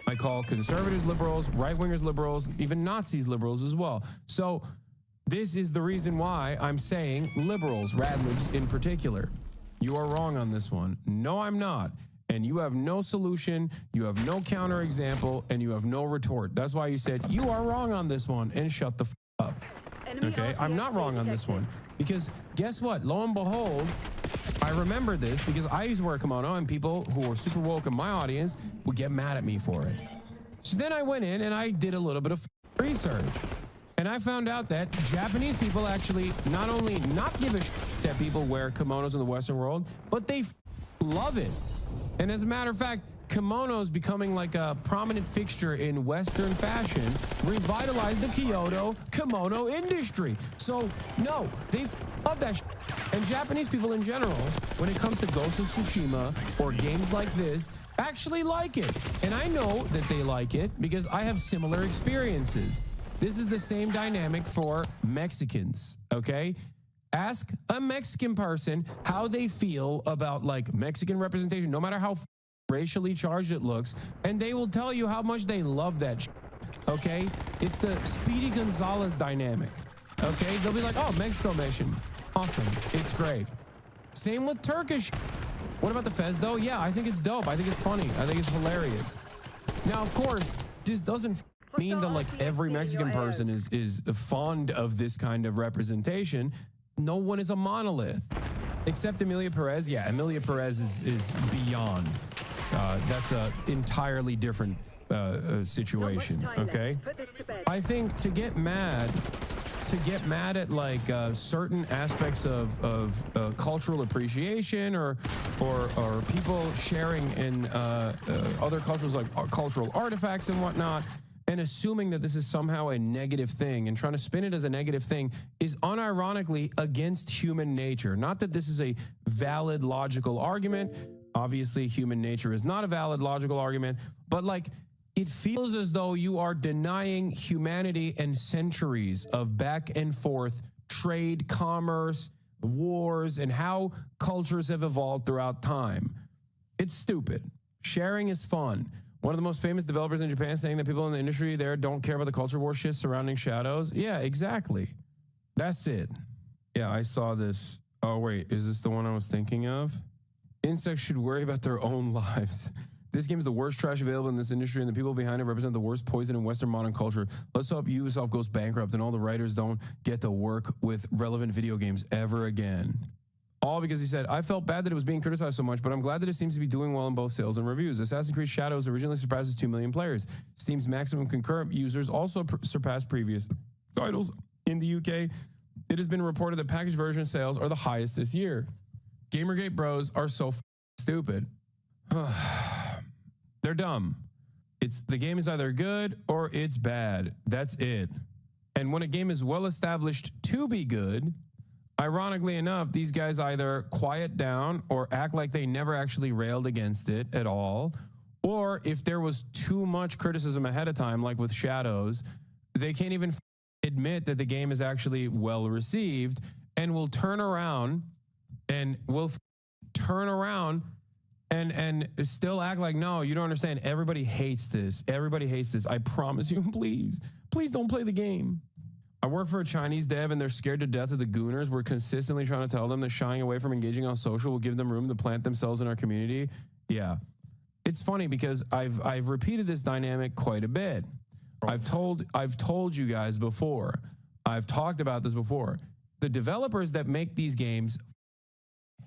I call conservatives liberals, right-wingers liberals, even Nazis liberals as well. So this is the reason why I'm saying liberals, rad libs in particular. You are wrong on this one. No, I'm not. And you have no solution, you have no counterexample, and you have no retort. That's why you said you are wrong on this one and shut the up. Okay, I'm not wrong on this one, because guess what? Lo and behold, I remember this because I used to wear a kimono, and people who were super woke in my audience would get mad at me for it. So then I went in and I did a little bit of research, and I found out that Japanese people actually not only not give a shit that people wear kimonos in the Western world, but they love it. And as a matter of fact, kimonos becoming like a prominent fixture in Western fashion revitalized the Kyoto kimono industry. So no, they love that shit. And Japanese people in general, when it comes to Ghost of Tsushima or games like this, actually like it. And I know that they like it because I have similar experiences. This is the same dynamic for Mexicans, okay? Ask a Mexican person how they feel about like Mexican representation, no matter how racially charged it looks, and they will tell you how much they love that okay? It's the Speedy Gonzalez dynamic, okay? They'll be like, oh, Mexico mission, awesome, it's great. Same with Turkish. What about the Fez though? Yeah, I think it's dope. I think it's funny. I think it's hilarious. Now, of course, this doesn't mean that like every Mexican person is fond of this kind of representation. No one is a monolith, except Emilia Perez. Yeah, Emilia Perez is beyond. That's a entirely different situation. Okay, I think to get mad at like certain aspects of cultural appreciation or people sharing in other cultures, like cultural artifacts and whatnot, and assuming that this is somehow a negative thing and trying to spin it as a negative thing is unironically against human nature. Not that this is a valid logical argument. Obviously, human nature is not a valid logical argument, but like it feels as though you are denying humanity and centuries of back and forth trade, commerce, wars, and how cultures have evolved throughout time. It's stupid. Sharing is fun. One of the most famous developers in Japan saying that people in the industry there don't care about the culture war shifts surrounding Shadows. Yeah, exactly. That's it. Yeah, I saw this. Oh, wait, is this the one I was thinking of? Insects should worry about their own lives. This game is the worst trash available in this industry, and the people behind it represent the worst poison in Western modern culture. Let's hope Ubisoft goes bankrupt and all the writers don't get to work with relevant video games ever again. All because he said, I felt bad that it was being criticized so much, but I'm glad that it seems to be doing well in both sales and reviews. Assassin's Creed Shadows originally surpasses 2 million players. Steam's maximum concurrent users also surpassed previous titles. In the UK, it has been reported that packaged version sales are the highest this year. Gamergate bros are so stupid. They're dumb. The game is either good or it's bad. That's it. And when a game is well established to be good, ironically enough, these guys either quiet down or act like they never actually railed against it at all. Or if there was too much criticism ahead of time, like with Shadows, they can't even admit that the game is actually well received and will turn around and and still act like, no, you don't understand. Everybody hates this. Everybody hates this. I promise you, please don't play the game. I work for a Chinese dev and they're scared to death of the gooners. We're consistently trying to tell them that shying away from engaging on social will give them room to plant themselves in our community. Yeah. It's funny because I've repeated this dynamic quite a bit. I've told you guys before. I've talked about this before. The developers that make these games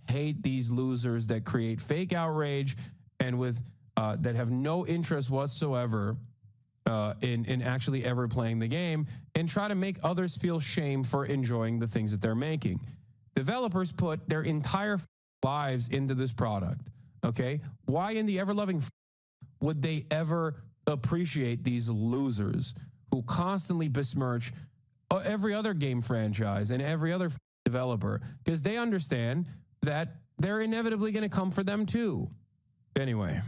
hate these losers that create fake outrage and with that have no interest whatsoever in actually ever playing the game, and try to make others feel shame for enjoying the things that they're making. Developers put their entire lives into this product, okay? Why in the ever-loving would they ever appreciate these losers who constantly besmirch every other game franchise and every other developer? Because they understand that they're inevitably going to come for them too. Anyway.